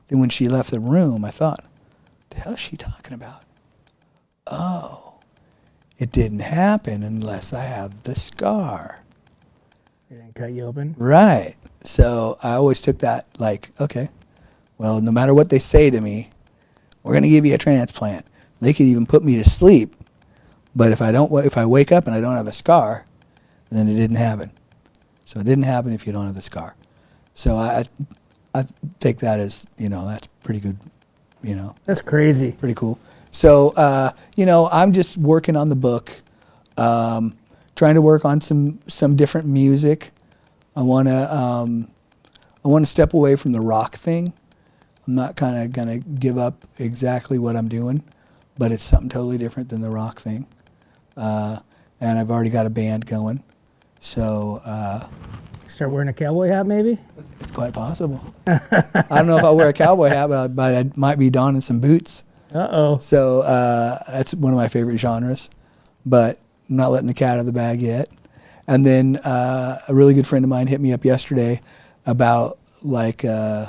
Then when she left the room, I thought, what the hell is she talking about? Oh. It didn't happen unless I have the scar. It didn't cut you open? Right. So I always took that like, okay, well, no matter what they say to me, we're going to give you a transplant. They could even put me to sleep, but if I wake up and I don't have a scar, then it didn't happen. So it didn't happen if you don't have the scar. So I take that as, you know, that's pretty good, you know. That's crazy. Pretty cool. So, you know, I'm just working on the book, trying to work on some different music. I want to step away from the rock thing. I'm not kind of going to give up exactly what I'm doing, but it's something totally different than the rock thing. And I've already got a band going. So, start wearing a cowboy hat, maybe? It's quite possible. I don't know if I'll wear a cowboy hat, but I might be donning some boots. Uh-oh. So that's one of my favorite genres, but I'm not letting the cat out of the bag yet. And then a really good friend of mine hit me up yesterday about like an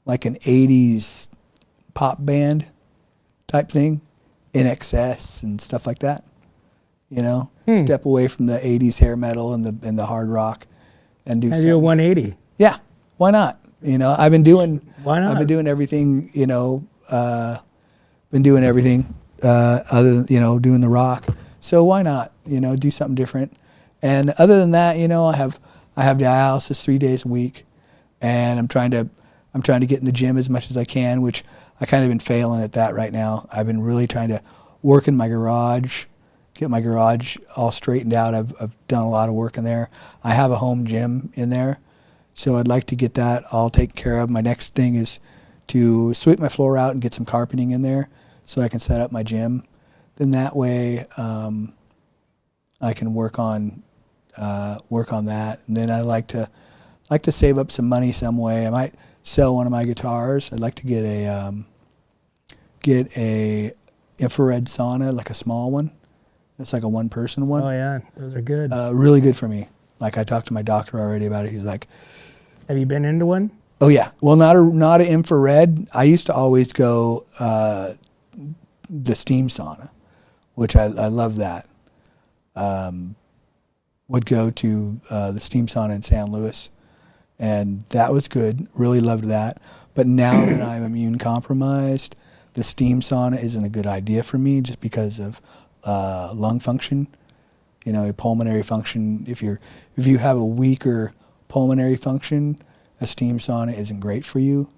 80s pop band type thing, In Excess and stuff like that. you know, step away from the 80s hair metal and the hard rock and do Can something. do a 180. Yeah, why not? You know, I've been doing everything, you know, been doing everything other than, you know, doing the rock. So why not, you know, do something different? And other than that, you know, I have dialysis 3 days a week, and I'm trying to get in the gym as much as I can, which I kind of been failing at that right now. I've been really trying to work in my garage, get my garage all straightened out. I've done a lot of work in there. I have a home gym in there, so I'd like to get that all taken care of. My next thing is to sweep my floor out and get some carpeting in there so I can set up my gym. Then that way I can work on that. And then I like to save up some money some way. I might sell one of my guitars. I'd like to get a infrared sauna, like a small one. It's like a one-person one. Oh yeah, those are good. Really good for me. Like I talked to my doctor already about it. He's like, have you been into one? Oh yeah. Well, not an infrared. I used to always go the steam sauna, which I love that. Would go to the steam sauna in San Luis, and that was good. Really loved that. But now that I'm immune compromised, the steam sauna isn't a good idea for me, just because of lung function. You know, pulmonary function. If you have a weaker pulmonary function, a steam sauna isn't great for you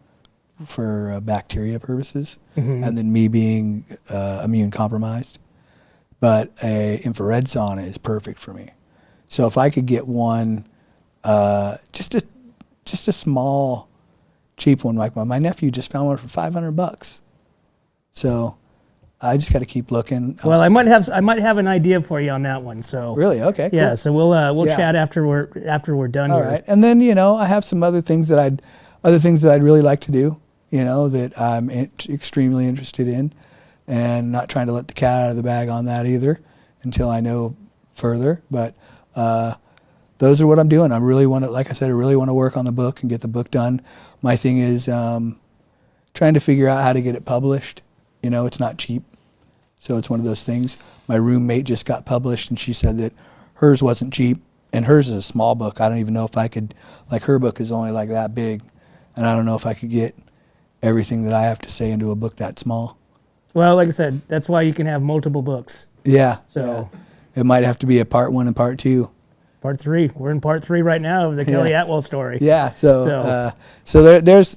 for bacteria purposes. Mm-hmm. And then me being immune compromised. But a infrared sauna is perfect for me. So if I could get one, just a small, cheap one, like my nephew just found one for $500. So I just got to keep looking. Well, I might have an idea for you on that one. So really, okay, yeah. cool. So we'll chat after we're done. All here. right, and then, you know, I have some other things that I'd really like to do. You know, that I'm extremely interested in, and not trying to let the cat out of the bag on that either until I know further. But those are what I'm doing. I really want to work on the book and get the book done. My thing is trying to figure out how to get it published. You know, it's not cheap. So it's one of those things. My roommate just got published, and she said that hers wasn't cheap, and hers is a small book. I don't even know if I could, like, her book is only like that big, and I don't know if I could get everything that I have to say into a book that small. Well, like I said, that's why you can have multiple books. Yeah. So it might have to be a part 1 and part 2. Part 3. We're in part 3 right now of the Kelly Atwell story. Yeah. So there's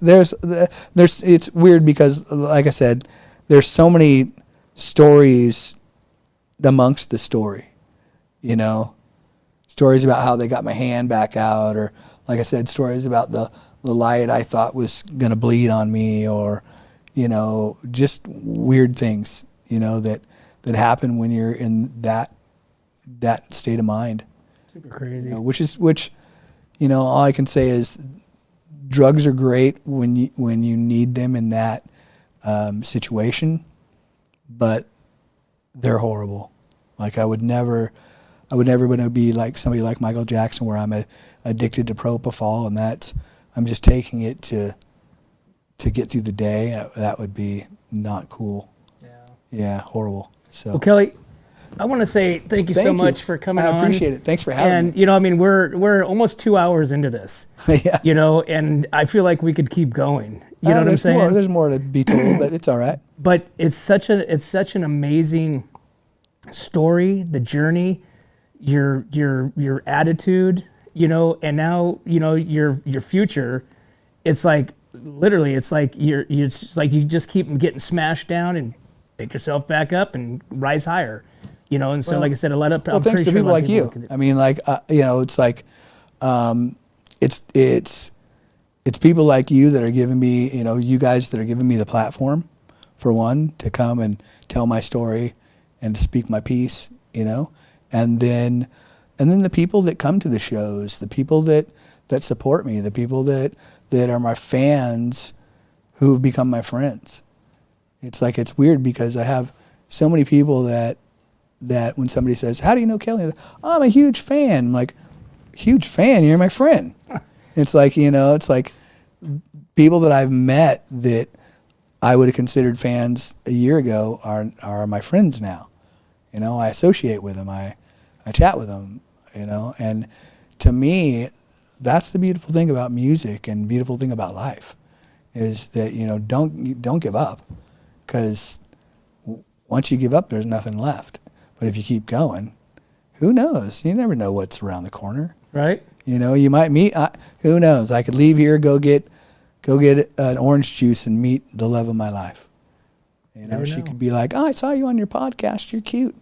it's weird because, like I said, there's so many stories amongst the story, you know, stories about how they got my hand back out, or, like I said, stories about the light I thought was going to bleed on me, or, you know, just weird things, you know, that happen when you're in that state of mind. Super crazy. You know, which, you know, all I can say is drugs are great when you need them in that situation, but they're horrible. Like I would never want to be like somebody like Michael Jackson, where I'm addicted to propofol, and I'm just taking it to get through the day. That would be not cool. Yeah, horrible. So, well, Kelly, I want to say thank you so much for coming on. I appreciate it. Thanks for having me. And, you know, I mean, we're almost 2 hours into this. Yeah. You know, and I feel like we could keep going. You know what I'm saying? There's more to be told, but it's all right. But it's such an amazing story, the journey, your attitude, you know, and now, you know, your future. It's like literally, it's like you just keep getting smashed down and pick yourself back up and rise higher. You know, and so, like I said, thanks to people like you. I mean, like, you know, it's like, it's people like you that are giving me, you know, you guys that are giving me the platform, for one, to come and tell my story and to speak my piece, you know, and then the people that come to the shows, the people that support me, the people that are my fans who have become my friends. It's like, it's weird because I have so many people that when somebody says, how do you know Kelly? Oh, I'm a huge fan. I'm like, huge fan? You're my friend. It's like, you know, it's like people that I've met that I would have considered fans a year ago are my friends now. I associate with them. I chat with them, and to me, that's the beautiful thing about music and beautiful thing about life is that, don't give up, because once you give up, there's nothing left. But if you keep going, who knows? You never know what's around the corner. Right. You might meet, who knows? I could leave here, go get an orange juice and meet the love of my life. She could be like, "Oh, I saw you on your podcast. You're cute."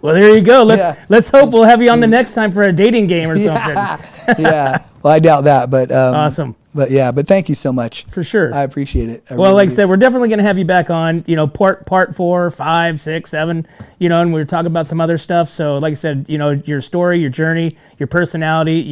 Well, there you go. Let's hope we'll have you on the next time for a dating game or something. Yeah. Well, I doubt that, but awesome. But thank you so much. For sure. I appreciate it. Well, like I said, we're definitely going to have you back on, part 4, 5, 6, 7, and we're talking about some other stuff. So like I said, your story, your journey, your personality,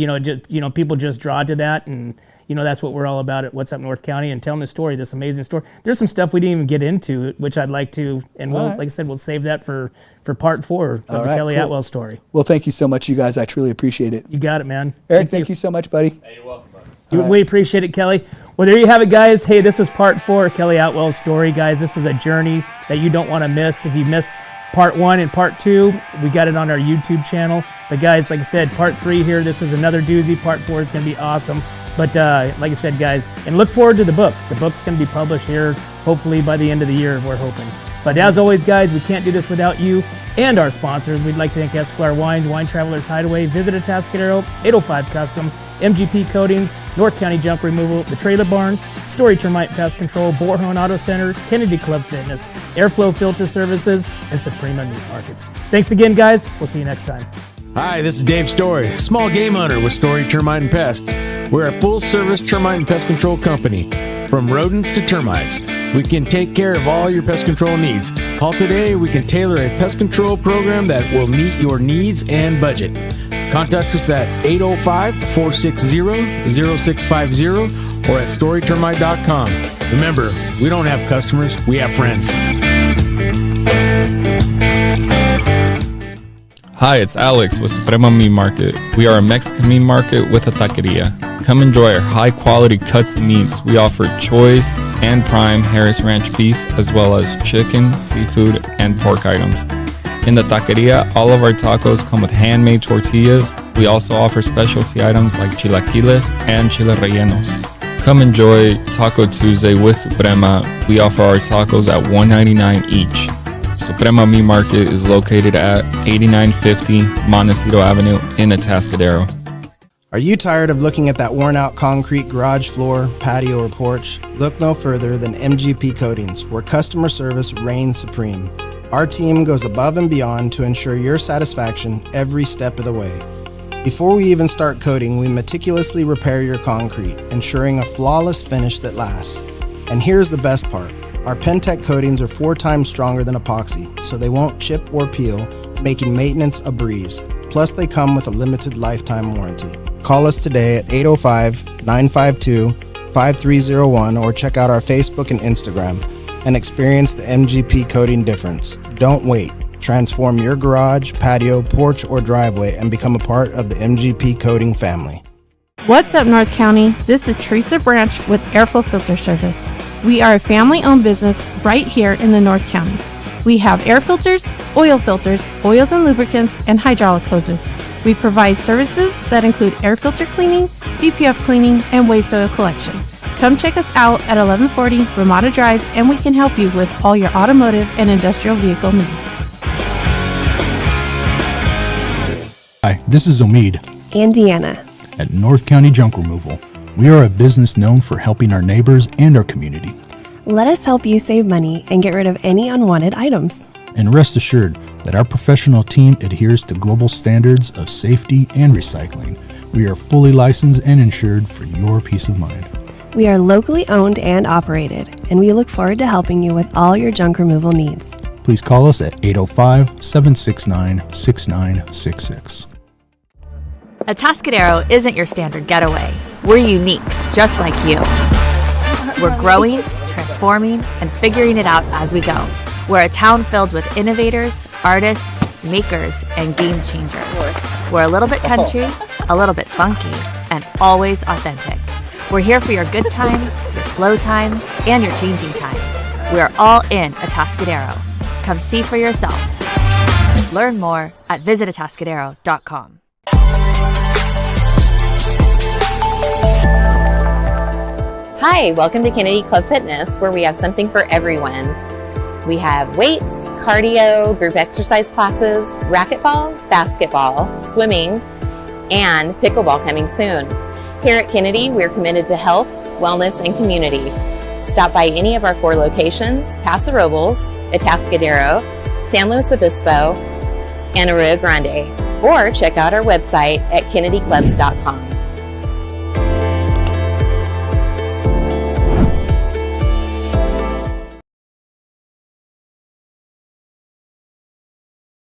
people just draw to that. And, that's what we're all about at What's Up North County, and telling the story, this amazing story. There's some stuff we didn't even get into, which I'd like to, and like I said, we'll save that for part 4 of the Kelly Atwell story. Well, thank you so much, you guys. I truly appreciate it. You got it, man. Eric, thank you so much, buddy. Hey, you're welcome, buddy. We appreciate it, Kelly. Well, there you have it, guys. Hey, this was part 4 of Kelly Atwell's story, guys. This is a journey that you don't want to miss. If you missed part 1 and part 2, we got it on our YouTube channel. But guys, like I said, part 3 here, this is another doozy. Part 4 is going to be awesome. But like I said, guys, and look forward to the book. The book's going to be published here, hopefully by the end of the year, we're hoping. But as always, guys, we can't do this without you and our sponsors. We'd like to thank Esquire Wines, Wine Travelers Hideaway, Visit Atascadero, 805 Custom, MGP Coatings, North County Junk Removal, The Trailer Barn, Story Termite Pest Control, Borehorn Auto Center, Kennedy Club Fitness, Airflow Filter Services, and Suprema Meat Markets. Thanks again, guys. We'll see you next time. Hi, this is Dave Story, small game hunter with Story Termite and Pest. We're a full-service termite and pest control company. From rodents to termites, we can take care of all your pest control needs. Call today, we can tailor a pest control program that will meet your needs and budget. Contact us at 805-460-0650 or at storytermite.com. Remember, we don't have customers, we have friends. Hi, it's Alex with Suprema Meat Market. We are a Mexican meat market with a taqueria. Come enjoy our high-quality cuts and meats. We offer choice and prime Harris Ranch beef, as well as chicken, seafood, and pork items. In the taqueria, all of our tacos come with handmade tortillas. We also offer specialty items like chilaquiles and chile rellenos. Come enjoy Taco Tuesday with Suprema. We offer our tacos at $1.99 each. Suprema Meat Market is located at 8950 Montecito Avenue in Atascadero. Are you tired of looking at that worn-out concrete garage floor, patio, or porch? Look no further than MGP Coatings, where customer service reigns supreme. Our team goes above and beyond to ensure your satisfaction every step of the way. Before we even start coating, we meticulously repair your concrete, ensuring a flawless finish that lasts. And here's the best part. Our Pentec coatings are 4 times stronger than epoxy, so they won't chip or peel, making maintenance a breeze. Plus, they come with a limited lifetime warranty. Call us today at 805-952-5301 or check out our Facebook and Instagram and experience the MGP coating difference. Don't wait. Transform your garage, patio, porch, or driveway and become a part of the MGP coating family. What's up, North County? This is Teresa Branch with Airflow Filter Service. We are a family-owned business right here in the North County. We have air filters, oils and lubricants, and hydraulic hoses. We provide services that include air filter cleaning, DPF cleaning, and waste oil collection. Come check us out at 1140 Ramada Drive, and we can help you with all your automotive and industrial vehicle needs. Hi, this is Omid And Deanna. at North County Junk Removal. We are a business known for helping our neighbors and our community. Let us help you save money and get rid of any unwanted items. And rest assured that our professional team adheres to global standards of safety and recycling. We are fully licensed and insured for your peace of mind. We are locally owned and operated, and we look forward to helping you with all your junk removal needs. Please call us at 805-769-6966. Atascadero isn't your standard getaway. We're unique, just like you. We're growing, transforming, and figuring it out as we go. We're a town filled with innovators, artists, makers, and game changers. We're a little bit country, a little bit funky, and always authentic. We're here for your good times, your slow times, and your changing times. We are all in Atascadero. Come see for yourself. Learn more at visitatascadero.com. Hi, welcome to Kennedy Club Fitness, where we have something for everyone. We have weights, cardio, group exercise classes, racquetball, basketball, swimming, and pickleball coming soon. Here at Kennedy, we're committed to health, wellness, and community. Stop by any of our 4 locations: Paso Robles, Atascadero, San Luis Obispo, and Arroyo Grande, or check out our website at kennedyclubs.com.